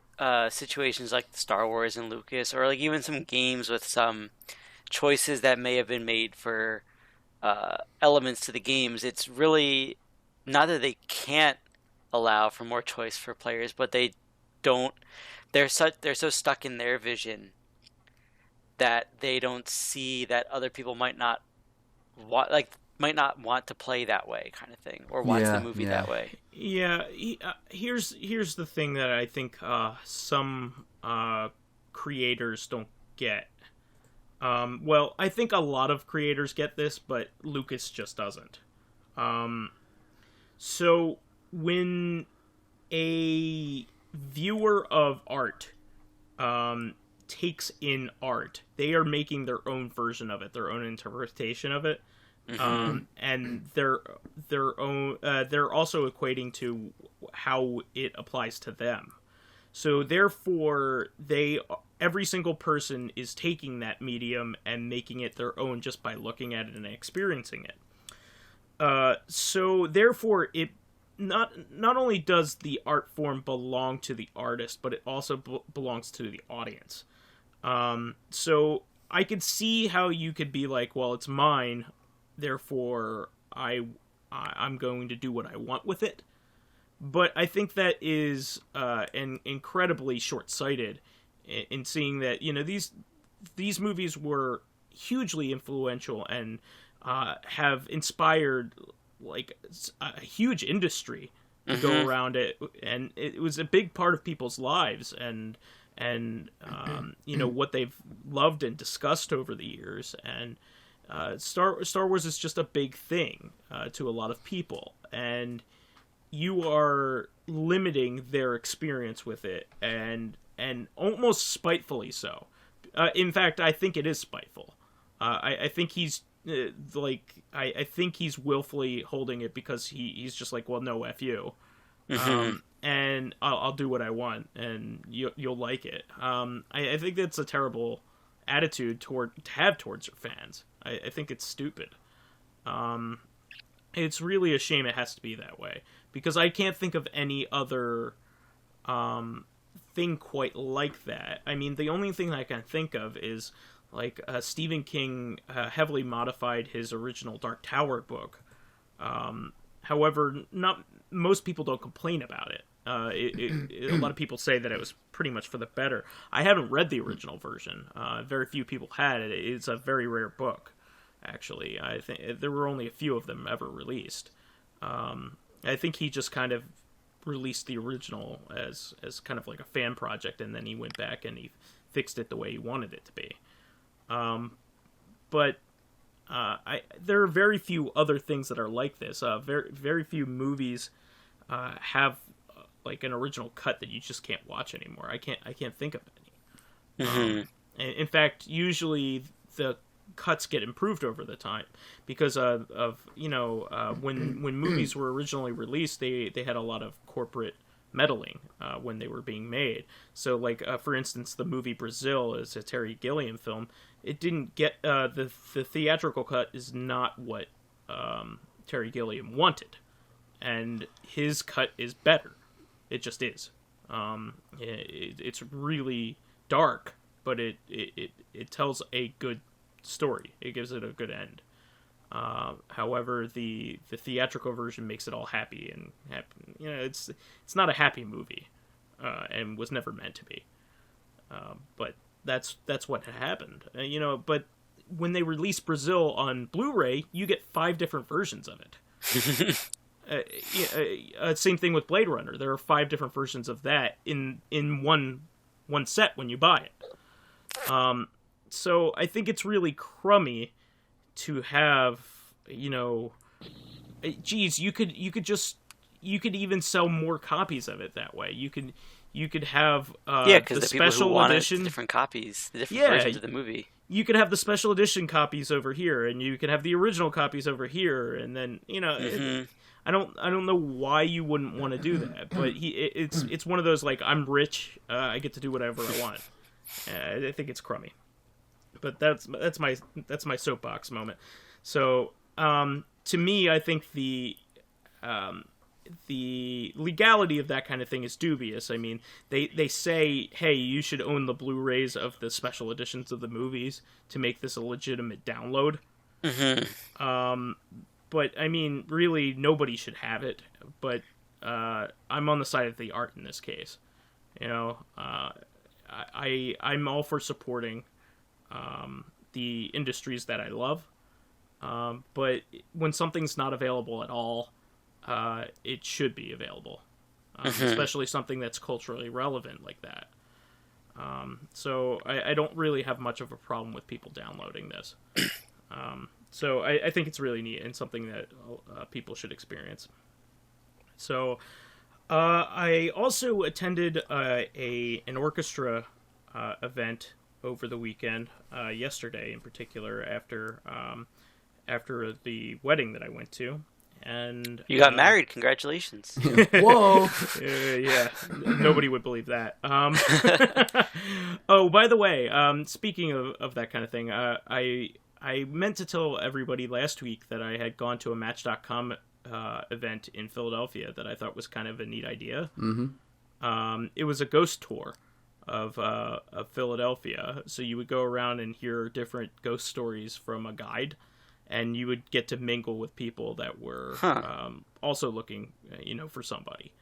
situations like Star Wars and Lucas, or like even some games with some choices that may have been made for elements to the games, it's really not that they can't allow for more choice for players, but they don't. They're so stuck in their vision that they don't see that other people might not want to play that way, kind of thing, or watch the movie that way. Yeah, here's the thing that I think some creators don't get. Well, I think a lot of creators get this, but Lucas just doesn't. So when a viewer of art takes in art, they are making their own version of it, their own interpretation of it. And they're also equating to how it applies to them. So therefore, every single person is taking that medium and making it their own just by looking at it and experiencing it. So therefore, it not only does the art form belong to the artist, but it also belongs to the audience. So I could see how you could be like, well, it's mine, therefore I'm going to do what I want with it. But I think that is incredibly short-sighted in seeing that, you know, these movies were hugely influential and have inspired like a huge industry to go around it, and it was a big part of people's lives and you know, what they've loved and discussed over the years. And Star Wars is just a big thing to a lot of people, and you are limiting their experience with it, and almost spitefully so. In fact, I think it is spiteful. I think he's I think he's willfully holding it because he's just like, well, no, F you. And I'll do what I want, and you'll like it. I think that's a terrible attitude to have towards your fans. I think it's stupid. It's really a shame it has to be that way, because I can't think of any other thing quite like that. I mean, the only thing I can think of is like Stephen King heavily modified his original Dark Tower book. However, not most people don't complain about it. A lot of people say that it was pretty much for the better. I haven't read the original version. Very few people had it. It's a very rare book, actually. I think there were only a few of them ever released. I think he just kind of released the original as kind of like a fan project, and then he went back and he fixed it the way he wanted it to be. But there are very few other things that are like this. Very few movies have like an original cut that you just can't watch anymore. I can't think of any. In fact, usually the cuts get improved over the time because of you know, when movies were originally released, they had a lot of corporate meddling when they were being made. So like for instance, the movie Brazil is a Terry Gilliam film. It didn't get the theatrical cut is not what Terry Gilliam wanted, and his cut is better. It just is. It's really dark, but it tells a good story. It gives it a good end. However, the theatrical version makes it all happy and happy. You know, it's not a happy movie, and was never meant to be. But that's what happened. You know, but when they release Brazil on Blu-ray, you get 5 different versions of it. Same thing with Blade Runner. There are 5 different versions of that in one set when you buy it. So I think it's really crummy to have, you know, geez, you could even sell more copies of it that way. You could have because the people special who wanted edition different copies, the different versions of the movie. You could have the special edition copies over here, and you could have the original copies over here, and then, you know, I don't know why you wouldn't want to do that, but it's one of those, like, I'm rich, I get to do whatever I want. I think it's crummy. But that's my soapbox moment. So to me, I think the legality of that kind of thing is dubious. I mean, they say, hey, you should own the Blu-rays of the special editions of the movies to make this a legitimate download. But I mean, really, nobody should have it. But I'm on the side of the art in this case. You know, I'm all for supporting the industries that I love. But when something's not available at all, it should be available, especially something that's culturally relevant like that. So I don't really have much of a problem with people downloading this. So I think it's really neat and something that people should experience. So I also attended an orchestra event over the weekend, yesterday in particular, after the wedding that I went to. And You got married. Congratulations. Whoa. Yeah, nobody would believe that. Oh, by the way, speaking of that kind of thing, I meant to tell everybody last week that I had gone to a Match.com event in Philadelphia that I thought was kind of a neat idea. Mm-hmm. It was a ghost tour of Philadelphia, so you would go around and hear different ghost stories from a guide, and you would get to mingle with people that were also looking, for somebody.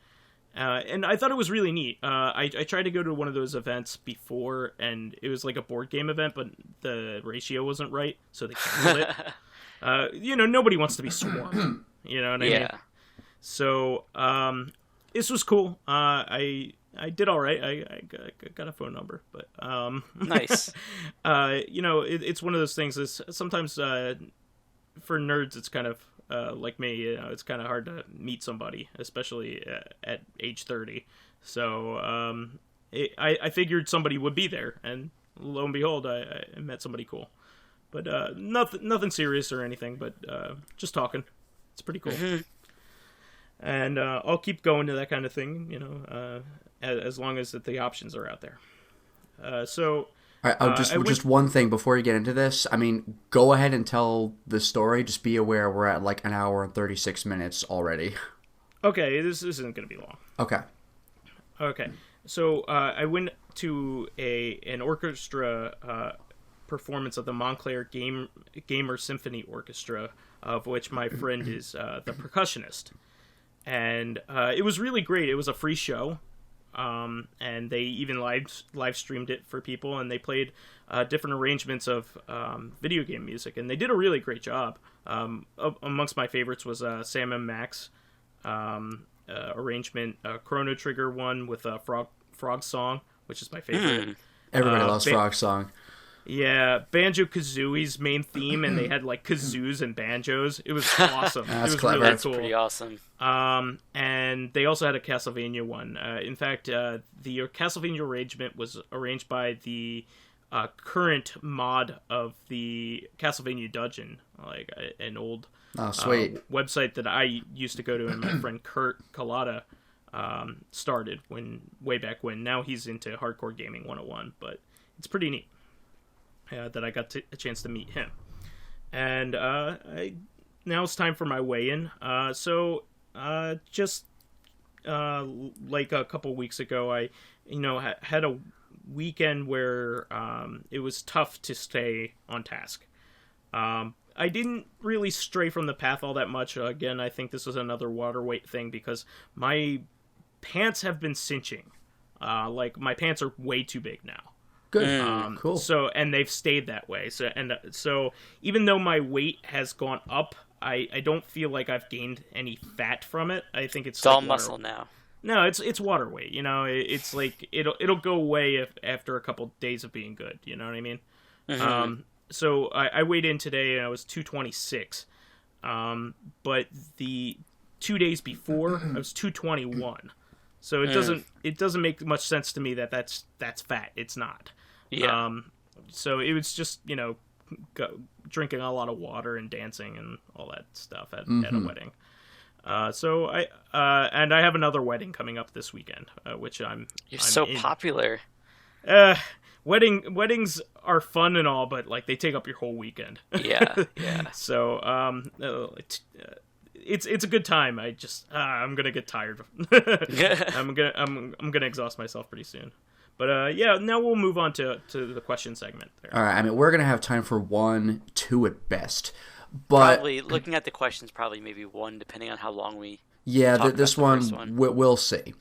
And I thought it was really neat. I tried to go to one of those events before, and it was like a board game event, but the ratio wasn't right, so they canceled it. Nobody wants to be swarmed. You know what I mean? So this was cool. I did all right. I got a phone number, but Nice. It's one of those things. Is sometimes for nerds, it's kind of like me. It's kind of hard to meet somebody, especially at age 30. So I figured somebody would be there, and lo and behold, I met somebody cool. But nothing serious or anything. But just talking. It's pretty cool. Mm-hmm. And I'll keep going to that kind of thing, as long as the options are out there. All right, just one thing before you get into this. I mean, go ahead and tell the story. Just be aware we're at like an hour and 36 minutes already. Okay, this isn't going to be long. Okay. So I went to an orchestra performance of the Montclair Gamer Symphony Orchestra, of which my friend is the percussionist. And it was really great. It was a free show. And they even live streamed it for people, and they played different arrangements of video game music, and they did a really great job. Amongst my favorites was Sam and Max arrangement, Chrono Trigger one with Frog Song, which is my favorite. Everybody loves Frog Song. Yeah, Banjo-Kazooie's main theme, and they had like kazoos and banjos. It was awesome. That's it was clever. really That's cool. pretty awesome. And they also had a Castlevania one. In fact, the Castlevania arrangement was arranged by the current mod of the Castlevania Dungeon, like an old website that I used to go to, and my friend Kurt Collada started way back when. Now he's into Hardcore Gaming 101, but it's pretty neat. That I got a chance to meet him. And now it's time for my weigh-in. Just like a couple weeks ago, I had a weekend where it was tough to stay on task. I didn't really stray from the path all that much. Again, I think this was another water weight thing because my pants have been cinching. Like my pants are way too big now. Good. Cool. So, and they've stayed that way. So even though my weight has gone up, I don't feel like I've gained any fat from it. I think it's all like muscle now. No, it's water weight. It's like it'll go away after a couple days of being good. You know what I mean? Mm-hmm. So I weighed in today and I was 226. But the 2 days before I was 221. So it doesn't make much sense to me that's fat. It's not. Yeah. So it was just drinking a lot of water and dancing and all that stuff at a wedding. So I have another wedding coming up this weekend, which I'm so popular. Weddings are fun and all, but like they take up your whole weekend. Yeah. So it's a good time. I'm gonna get tired. I'm gonna exhaust myself pretty soon. But now we'll move on to the question segment there. All right. I mean, we're gonna have time for 1, 2 at best. But probably looking at the questions, probably maybe 1, depending on how long we. Yeah, this one we'll see.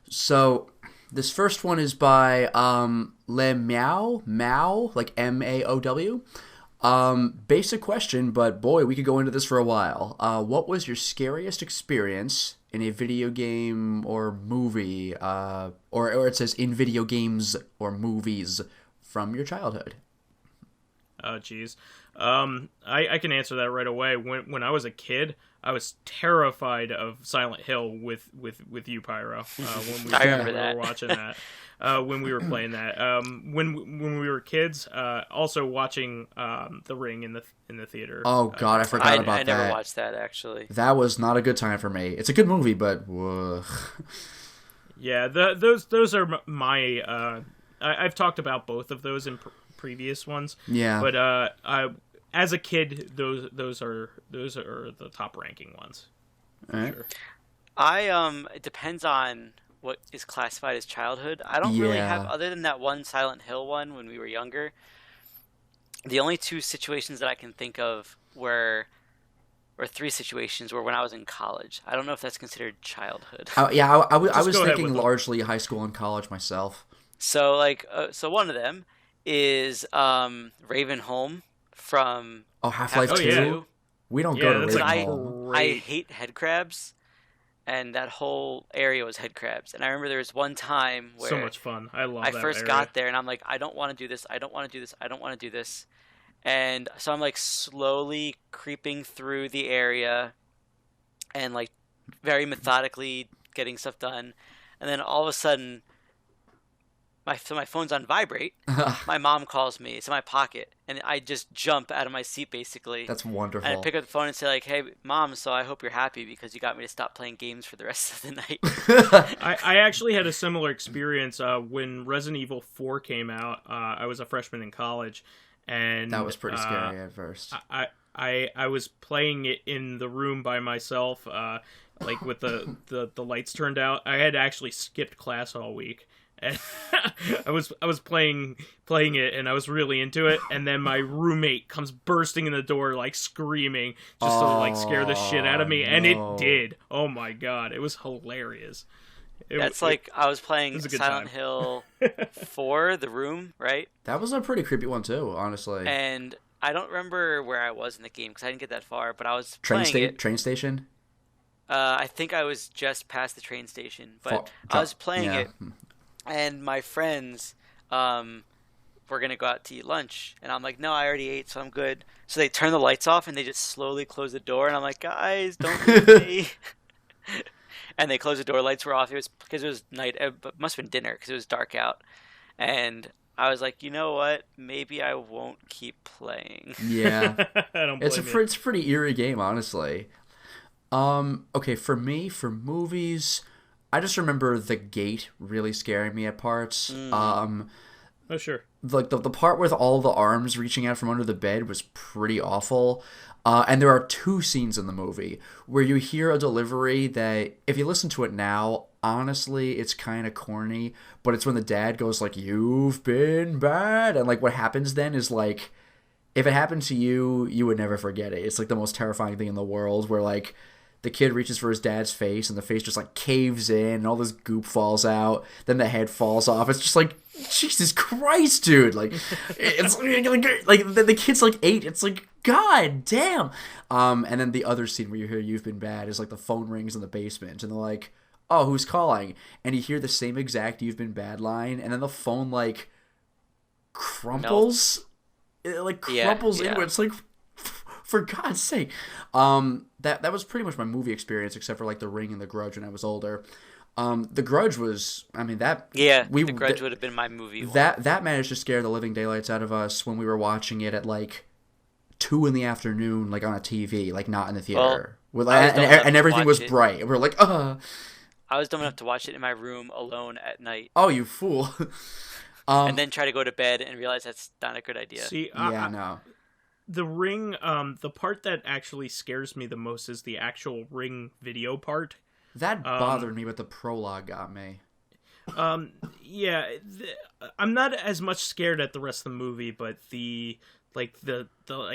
So this first one is by Le Mao, like MAOW. Basic question, but boy, we could go into this for a while. What was your scariest experience in a video game or movie, or it says in video games or movies from your childhood? Oh, geez. I can answer that right away. When I was a kid, I was terrified of Silent Hill with you, Pyro. When we I remember that. were watching that. When we were playing that. When we were kids, also watching The Ring in the theater. Oh God, I forgot about that. I never watched that actually. That was not a good time for me. It's a good movie, but yeah, those are my. I've talked about both of those in previous ones. Yeah, but as a kid, those are the top ranking ones. All right. Sure. It depends on what is classified as childhood. I don't really have, other than that one Silent Hill one when we were younger. The only two situations that I can think of or three situations were when I was in college. I don't know if that's considered childhood. I was thinking largely high school and college myself. So so one of them is Ravenholm from Half-Life 2. Yeah. We don't go to Ravenholm. I hate head crabs, and that whole area was head crabs. And I remember there was one time where so much fun. I love that first area. got there, and I'm like, I don't want to do this. I don't want to do this. I don't want to do this. And so I'm like slowly creeping through the area, and like very methodically getting stuff done. And then all of a sudden, my phone's on vibrate. My mom calls me. It's in my pocket, and I just jump out of my seat basically. That's wonderful. And I pick up the phone and say like, "Hey, Mom, so I hope you're happy because you got me to stop playing games for the rest of the night." I actually had a similar experience when Resident Evil 4 came out. I was a freshman in college, and that was pretty scary at first. I was playing it in the room by myself, like with the lights turned out. I had actually skipped class all week. And I was playing it, and I was really into it. And then my roommate comes bursting in the door, like screaming, just to like scare the shit out of me. And it did. Oh my God, it was hilarious. I was playing time. Silent Hill 4, The Room, right? That was a pretty creepy one too, honestly. And I don't remember where I was in the game because I didn't get that far. But I was playing it. Train station. I think I was just past the train station, but I was playing it. And my friends were going to go out to eat lunch. And I'm like, no, I already ate, so I'm good. So they turn the lights off, and they just slowly close the door. And I'm like, guys, don't leave me. And they closed the door. Lights were off. It was because it was night. It must have been dinner because it was dark out. And I was like, you know what? Maybe I won't keep playing. Yeah. I don't blame it's a pretty eerie game, honestly. Okay, for me, for movies, I just remember The Gate really scaring me at parts. Oh, sure. Like the part with all the arms reaching out from under the bed was pretty awful. And there are two scenes in the movie where you hear a delivery that, if you listen to it now, honestly, it's kind of corny. But it's when the dad goes like, "You've been bad," and like what happens then is like, if it happened to you, you would never forget it. It's like the most terrifying thing in the world, where like the kid reaches for his dad's face, and the face just like caves in, and all this goop falls out. Then the head falls off. It's just like, Jesus Christ, dude! Like, it's like the kid's like 8. It's like, God damn. And then the other scene where you hear "You've been bad" is like the phone rings in the basement, and they're like, "Oh, who's calling?" And you hear the same exact "You've been bad" line, and then the phone like crumples. It like crumples inward. It's like, for God's sake. That was pretty much my movie experience, except for like The Ring and The Grudge when I was older. The Grudge was, I mean, that... Yeah, The Grudge would have been my movie. That managed to scare the living daylights out of us when we were watching it at like 2 in the afternoon, like on a TV, like not in the theater. And everything was bright. And we were like, I was dumb enough to watch it in my room alone at night. Oh, you fool. And then try to go to bed and realize that's not a good idea. See, no. The Ring, the part that actually scares me the most is the actual Ring video part. That bothered me, but the prologue got me. Yeah, I'm not as much scared at the rest of the movie, but the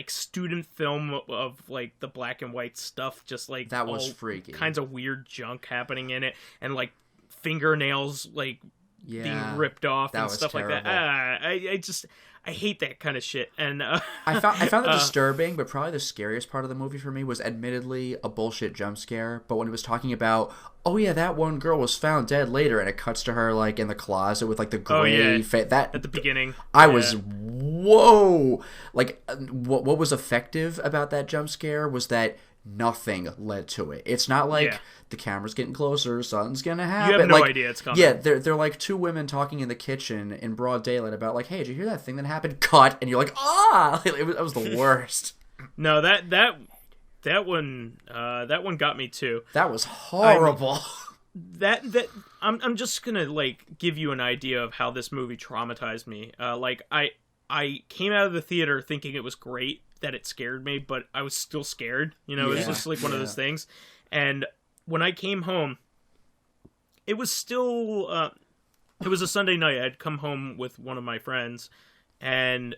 student film of like the black and white stuff, just like that was freaky. Kinds of weird junk happening in it, and like fingernails like being ripped off and stuff terrible. like that. I hate that kind of shit. And I found it disturbing, but probably the scariest part of the movie for me was admittedly a bullshit jump scare. But when it was talking about, oh yeah, that one girl was found dead later, and it cuts to her like in the closet with like the gray that that at the beginning, I was, what whoa. Like, what was effective about that jump scare was that nothing led to it. It's not like the camera's getting closer, something's gonna happen. You have no idea it's coming. Yeah, they're like two women talking in the kitchen in broad daylight about like, hey, did you hear that thing that happened? Cut, and you're like, ah! It was the worst. No, that one got me too. That was horrible. I'm just gonna like give you an idea of how this movie traumatized me. Like I came out of the theater thinking it was great, that it scared me, but I was still scared. You know, it was just like one of those things. And when I came home, it was still it was a Sunday night. I'd come home with one of my friends, and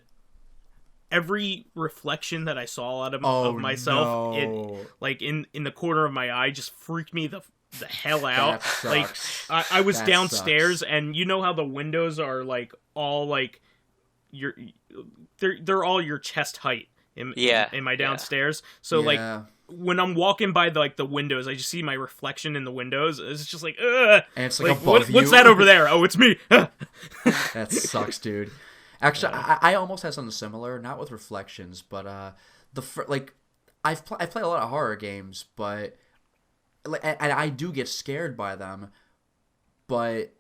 every reflection that I saw out of myself, in the corner of my eye, just freaked me the hell out. Like I was downstairs, and you know how the windows are like all like they're all your chest height in my downstairs. So like when I'm walking by the windows, I just see my reflection in the windows. It's just like, ugh. And it's like above you. What's that over there? Oh, it's me. That sucks, dude. Actually, I almost had something similar, not with reflections, but I play a lot of horror games, but and I do get scared by them, but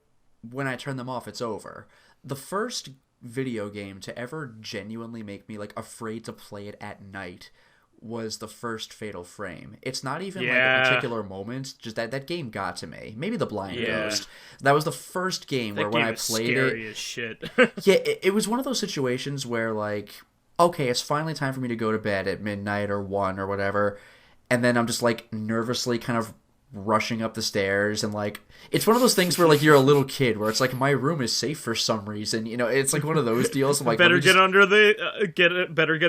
when I turn them off, it's over. The first video game to ever genuinely make me like afraid to play it at night was the first Fatal Frame. It's not even like a particular moment, just that game got to me. Maybe The Blind Ghost. That was the first game where when I played scary as shit. It was one of those situations where like, okay, it's finally time for me to go to bed at midnight or 1 or whatever, and then I'm just like nervously kind of rushing up the stairs, and like it's one of those things where like you're a little kid where it's like my room is safe for some reason, you know. It's like one of those deals. I'm like, better get under it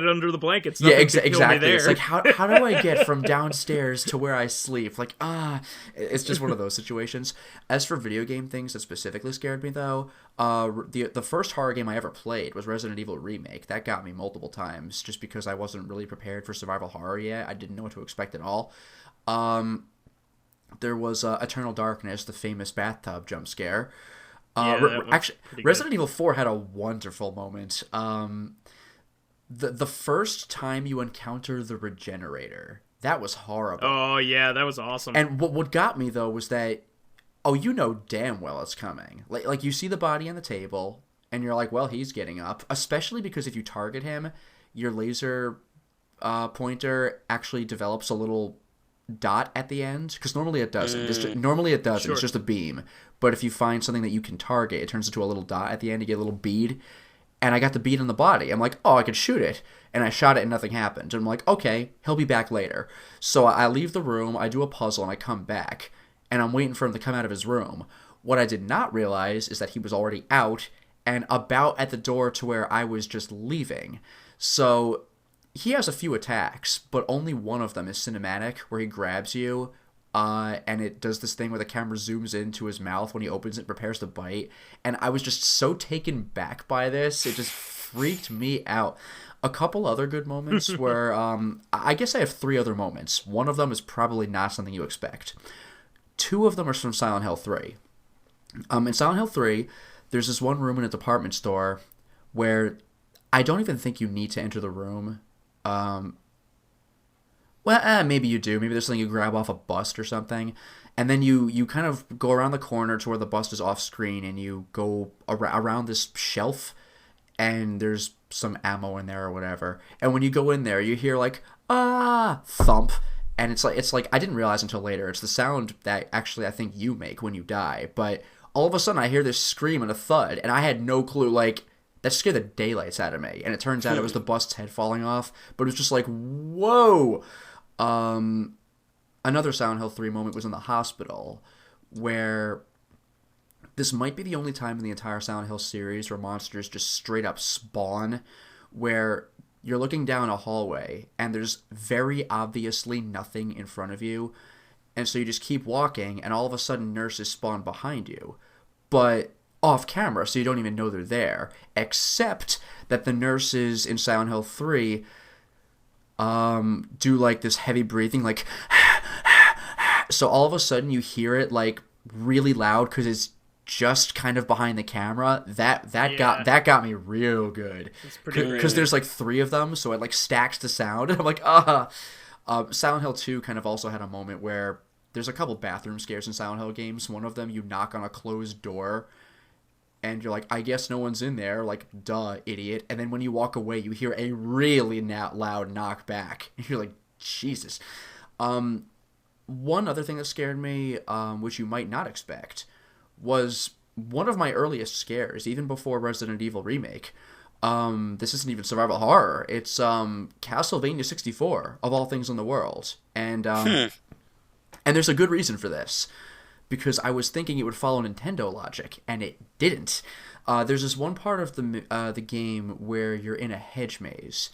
under the blankets. Exactly. It's like how do I get from downstairs to where I sleep? Like it's just one of those situations. As for video game things that specifically scared me though, the first horror game I ever played was Resident Evil Remake. That got me multiple times just because I wasn't really prepared for survival horror yet. I didn't know what to expect at all. There was Eternal Darkness, the famous bathtub jump scare. Actually, Resident Evil 4 had a wonderful moment. The first time you encounter the Regenerator, that was horrible. Oh, yeah, that was awesome. And what got me, though, was that, you know damn well it's coming. Like you see the body on the table, and you're like, well, he's getting up. Especially because if you target him, your laser pointer actually develops a little dot at the end, because normally it doesn't. Sure. It's just a beam. But if you find something that you can target, it turns into a little dot at the end. You get a little bead, and I got the bead in the body. I'm like, I could shoot it, and I shot it and nothing happened. And I'm like, okay, he'll be back later. So I leave the room, I do a puzzle, and I come back, and I'm waiting for him to come out of his room. What I did not realize is that he was already out and about at the door to where I was just leaving. So he has a few attacks, but only one of them is cinematic, where he grabs you, and it does this thing where the camera zooms into his mouth when he opens it, prepares to bite. And I was just so taken back by this, it just freaked me out. A couple other good moments where, I guess I have 3 other moments. One of them is probably not something you expect. 2 of them are from Silent Hill 3. In Silent Hill 3, there's this one room in a department store where I don't even think you need to enter the room. Maybe you do. Maybe there's something you grab off a bust or something, and then you kind of go around the corner to where the bust is off screen, and you go around this shelf, and there's some ammo in there or whatever. And when you go in there, you hear like thump, and it's like I didn't realize until later it's the sound that actually I think you make when you die. But all of a sudden I hear this scream and a thud, and I had no clue. Like, that scared the daylights out of me. And it turns out it was the bust's head falling off. But it was just like, whoa. Another Silent Hill 3 moment was in the hospital, where this might be the only time in the entire Silent Hill series where monsters just straight up spawn, where you're looking down a hallway, and there's very obviously nothing in front of you. And so you just keep walking, and all of a sudden nurses spawn behind you. But off camera, so you don't even know they're there, except that the nurses in Silent Hill 3 do like this heavy breathing, like so all of a sudden you hear it like really loud because it's just kind of behind the camera, that Yeah. got me real good. It's pretty great. Because there's like 3 of them, so it like stacks the sound. And I'm like, Silent Hill 2 kind of also had a moment where there's a couple bathroom scares in Silent Hill games. One of them, you knock on a closed door, and you're like, I guess no one's in there. Like, duh, idiot. And then when you walk away, you hear a really loud knock back. And you're like, Jesus. One other thing that scared me, which you might not expect, was one of my earliest scares, even before Resident Evil Remake. This isn't even survival horror. It's Castlevania 64, of all things in the world. And there's a good reason for this, because I was thinking it would follow Nintendo logic, and it didn't. There's this one part of the game where you're in a hedge maze,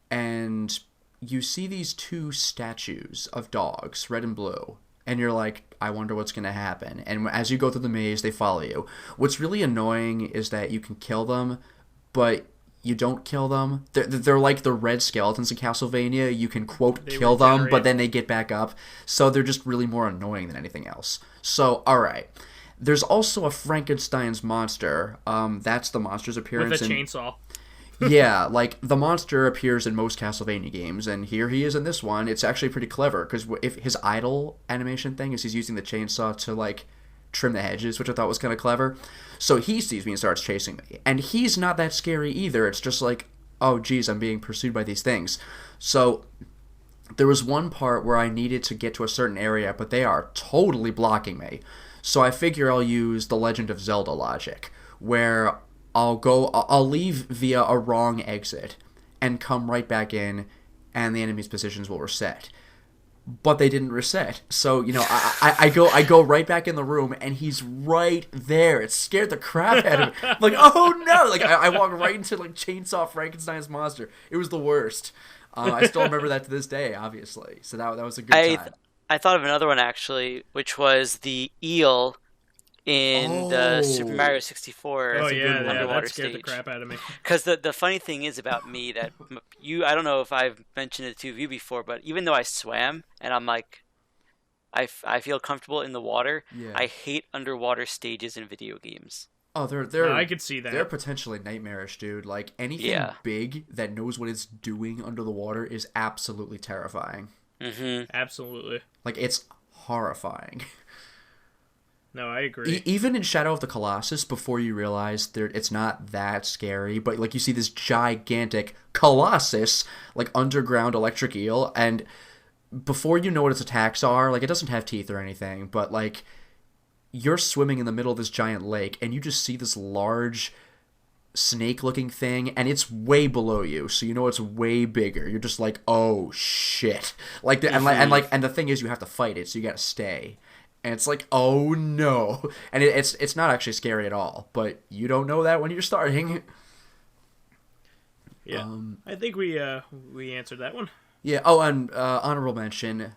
and you see these 2 statues of dogs, red and blue, and you're like, I wonder what's going to happen. And as you go through the maze, they follow you. What's really annoying is that you can kill them, but you don't kill them. They're like the red skeletons in Castlevania. You can, quote, kill them, but then they get back up. So they're just really more annoying than anything else. So, alright. There's also a Frankenstein's monster. That's the monster's appearance. With a chainsaw. Yeah, like, the monster appears in most Castlevania games, and here he is in this one. It's actually pretty clever, because if his idle animation thing is he's using the chainsaw to, like, trim the hedges, which I thought was kind of clever. So he sees me and starts chasing me. And he's not that scary either. It's just like, oh, geez, I'm being pursued by these things. So there was one part where I needed to get to a certain area, but they are totally blocking me. So I figure I'll use the Legend of Zelda logic, where I'll leave via a wrong exit and come right back in, and the enemy's positions will reset. But they didn't reset. So, you know, I go right back in the room, and he's right there. It scared the crap out of me. I'm like, oh no! Like, I walk right into, like, Chainsaw Frankenstein's monster. It was the worst. I still remember that to this day, obviously. So that was a good time. I thought of another one, actually, which was the eel in the Super Mario 64 underwater that scared stage. the crap out of me. Because the funny thing is about me that I don't know if I've mentioned it to you before, but even though I swam and I'm like, I feel comfortable in the water, I hate underwater stages in video games. Oh, I could see that. They're potentially nightmarish, dude. Like, anything big that knows what it's doing under the water is absolutely terrifying. Mm-hmm. Absolutely. Like, it's horrifying. No, I agree. Even in Shadow of the Colossus, before you realize it's not that scary, but like you see this gigantic Colossus, like underground electric eel, and before you know what its attacks are, like it doesn't have teeth or anything, but like you're swimming in the middle of this giant lake, and you just see this large snake-looking thing, and it's way below you, so you know it's way bigger. You're just like, oh shit! Like, and the thing is, you have to fight it, so you gotta stay. And it's like, oh no. And it's not actually scary at all, but you don't know that when you're starting. Yeah. I think we answered that one. Yeah. Oh, and honorable mention,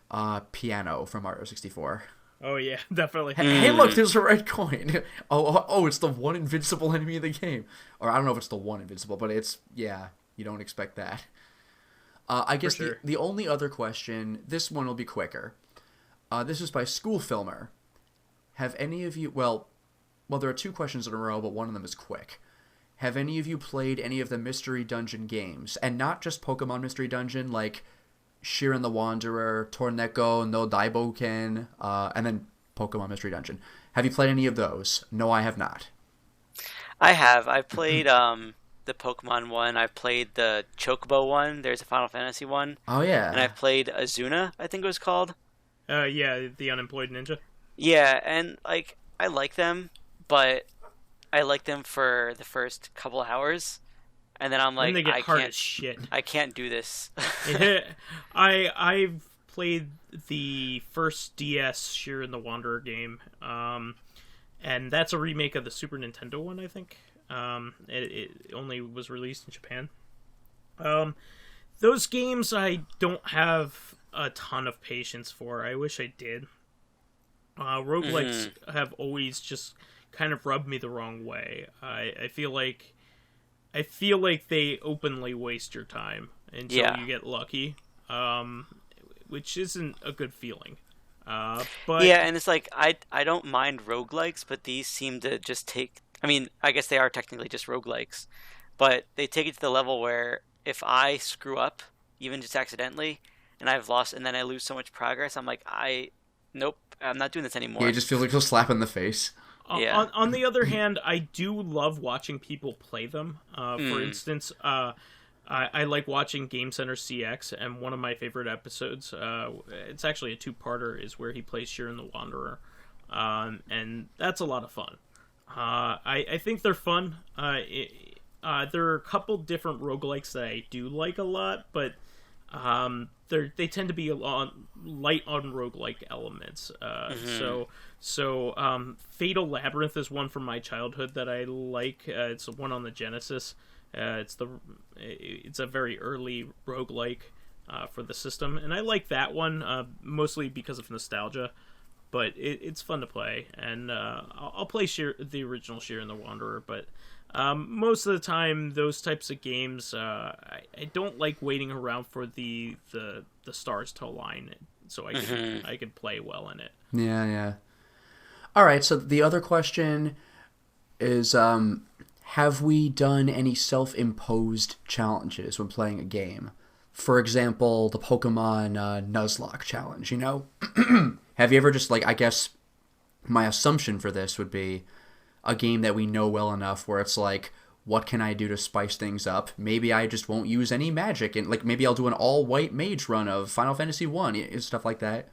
piano from Mario 64. Oh yeah, definitely. Hey, look, there's a red coin. Oh, it's the one invincible enemy of the game. Or I don't know if it's the one invincible, but it's, yeah, you don't expect that. I guess sure. the only other question, this one will be quicker. This is by School Filmer. Have any of you... Well, there are 2 questions in a row, but one of them is quick. Have any of you played any of the Mystery Dungeon games? And not just Pokemon Mystery Dungeon, like Shiren the Wanderer, Torneko no Daiboken, and then Pokemon Mystery Dungeon. Have you played any of those? No, I have not. I have. I played the Pokemon one. I played the Chocobo one. There's a Final Fantasy one. Oh, yeah. And I played Azuna, I think it was called. Yeah, the Unemployed Ninja. Yeah, and like I like them, but I like them for the first couple hours, and then I'm like, they get hard as shit. I can't do this. I've played the first DS Shiren the Wanderer game, and that's a remake of the Super Nintendo one, I think. It only was released in Japan. Those games I don't have a ton of patience for. I wish I did. Roguelikes have always just kind of rubbed me the wrong way. I feel like they openly waste your time until you get lucky, which isn't a good feeling. But yeah, and it's like I don't mind roguelikes, but these seem to just take. I mean, I guess they are technically just roguelikes, but they take it to the level where if I screw up, even just accidentally, and I've lost, and then I lose so much progress, I'm like, nope, I'm not doing this anymore. Yeah, it just feels like a slap in the face. Yeah. On the other hand, I do love watching people play them. For instance, I like watching Game Center CX, and one of my favorite episodes, it's actually a two-parter, is where he plays Shiren the Wanderer, and that's a lot of fun. I think they're fun. There are a couple different roguelikes that I do like a lot, but they tend to be light on roguelike elements. So Fatal Labyrinth is one from my childhood that I like. It's one on the Genesis. It's a very early roguelike for the system, and I like that one mostly because of nostalgia. But it's fun to play, and I'll play the original Shiren the Wanderer. But most of the time, those types of games, I don't like waiting around for the stars to align, so I could play well in it. Yeah. All right. So the other question is, have we done any self-imposed challenges when playing a game? For example, the Pokemon Nuzlocke challenge. You know, have you ever just I guess my assumption for this would be a game that we know well enough where it's like, what can I do to spice things up? Maybe I just won't use any magic, and maybe I'll do an all-white mage run of Final Fantasy 1, stuff like that.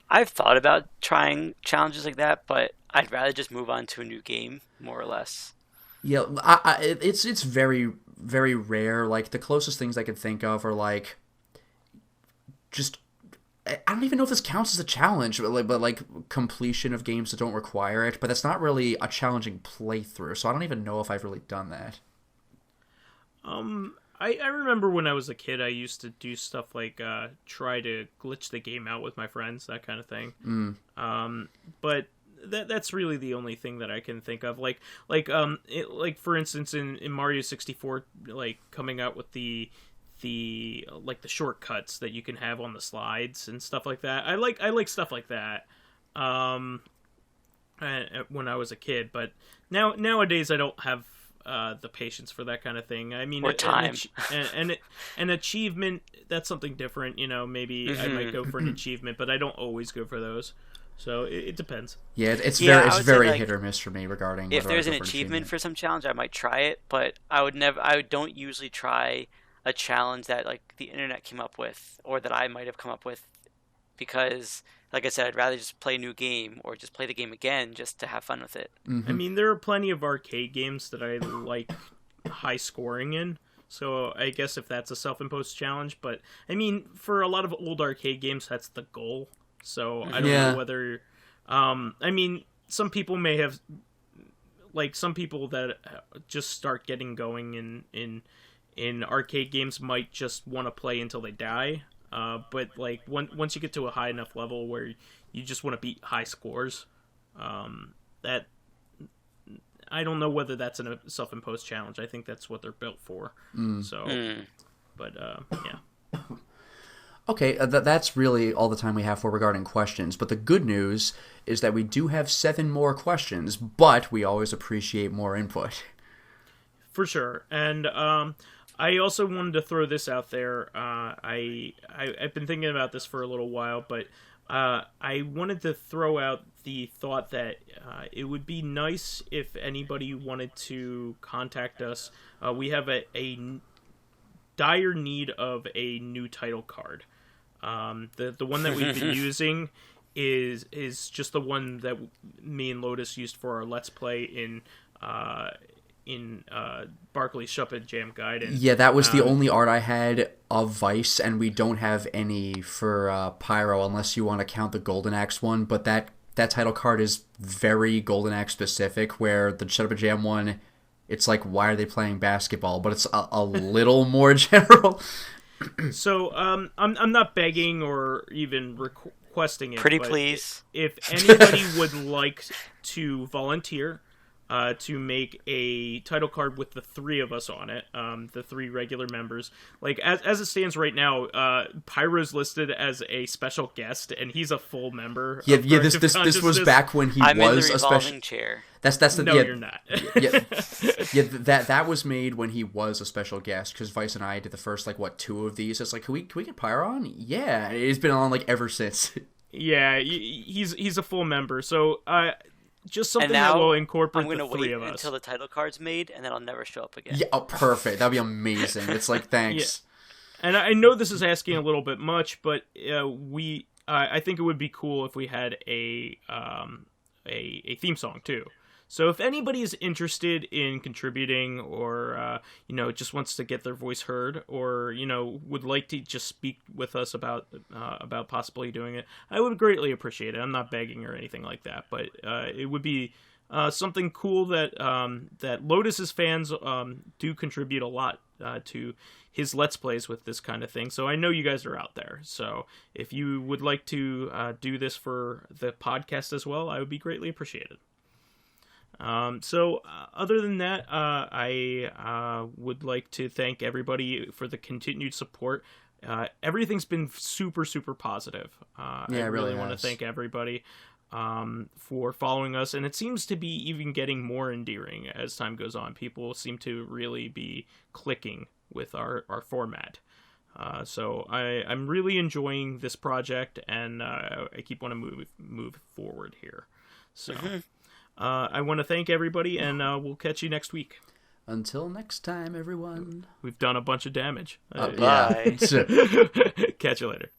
I've thought about trying challenges like that, but I'd rather just move on to a new game, more or less. Yeah, it's very, very rare. The closest things I could think of are just, I don't even know if this counts as a challenge, but completion of games that don't require it. But that's not really a challenging playthrough, so I don't even know if I've really done that. I remember when I was a kid, I used to do stuff like try to glitch the game out with my friends, that kind of thing. But that's really the only thing that I can think of. For instance, in Mario 64, coming out with the shortcuts that you can have on the slides and stuff like that. I like stuff like that. When I was a kid, but nowadays I don't have the patience for that kind of thing. I mean, or time. An achievement, that's something different. Maybe I might go for an achievement, but I don't always go for those. So it depends. Yeah, it's very hit or miss for me regarding if there's an achievement for some challenge, I might try it, but I don't usually try a challenge that the internet came up with or that I might have come up with, because like I said, I'd rather just play a new game or just play the game again just to have fun with it. Mm-hmm. I mean, there are plenty of arcade games that I like high scoring in, so I guess if that's a self-imposed challenge, but I mean, for a lot of old arcade games, that's the goal. So I don't know whether, I mean, some people may have, some people that just start getting going in arcade games might just want to play until they die. But once you get to a high enough level where you just want to beat high scores, that I don't know whether that's a self-imposed challenge. I think that's what they're built for. But yeah. Okay, that's really all the time we have for regarding questions. But the good news is that we do have 7 more questions, but we always appreciate more input. For sure. And I also wanted to throw this out there. I've been thinking about this for a little while, but I wanted to throw out the thought that it would be nice if anybody wanted to contact us. We have a dire need of a new title card. The one that we've been using is just the one that me and Lotus used for our Let's Play in Barclay's Shuppet Jam Gaiden. Yeah, that was the only art I had of Vyse, and we don't have any for Pyro unless you want to count the Golden Axe one, but that title card is very Golden Axe specific, where the Shuppet Jam one, it's why are they playing basketball, but it's a little more general. So I'm not begging or even requesting it. Pretty please. If anybody would like to volunteer, to make a title card with the 3 of us on it, the 3 regular members. Like, as it stands right now, Pyro's listed as a special guest, and he's a full member. Yeah, this was back when he I'm was in the a revolving special. chair. That's the No, you're not. That was made when he was a special guest, because Vyse and I did the first 2 of these. It's like, can we get Pyro on? Yeah, it's been on ever since. Yeah, he's a full member. So just something now that will incorporate I'm the gonna 3 wait of us. until the title card's made, and then I'll never show up again. Yeah, oh, perfect. That'd be amazing. It's like, thanks. Yeah. And I know this is asking a little bit much, but I think it would be cool if we had a theme song too. So if anybody is interested in contributing, or just wants to get their voice heard, or would like to just speak with us about possibly doing it, I would greatly appreciate it. I'm not begging or anything like that, but it would be something cool that Lotus's fans do contribute a lot to his Let's Plays with this kind of thing. So I know you guys are out there. So if you would like to do this for the podcast as well, I would be greatly appreciated. Other than that, I would like to thank everybody for the continued support. Everything's been super, super positive. I really want to thank everybody for following us, and it seems to be even getting more endearing as time goes on. People seem to really be clicking with our format. So I'm really enjoying this project, and I keep wanting to move forward here. So I want to thank everybody, and we'll catch you next week. Until next time, everyone. We've done a bunch of damage. Bye. Catch you later.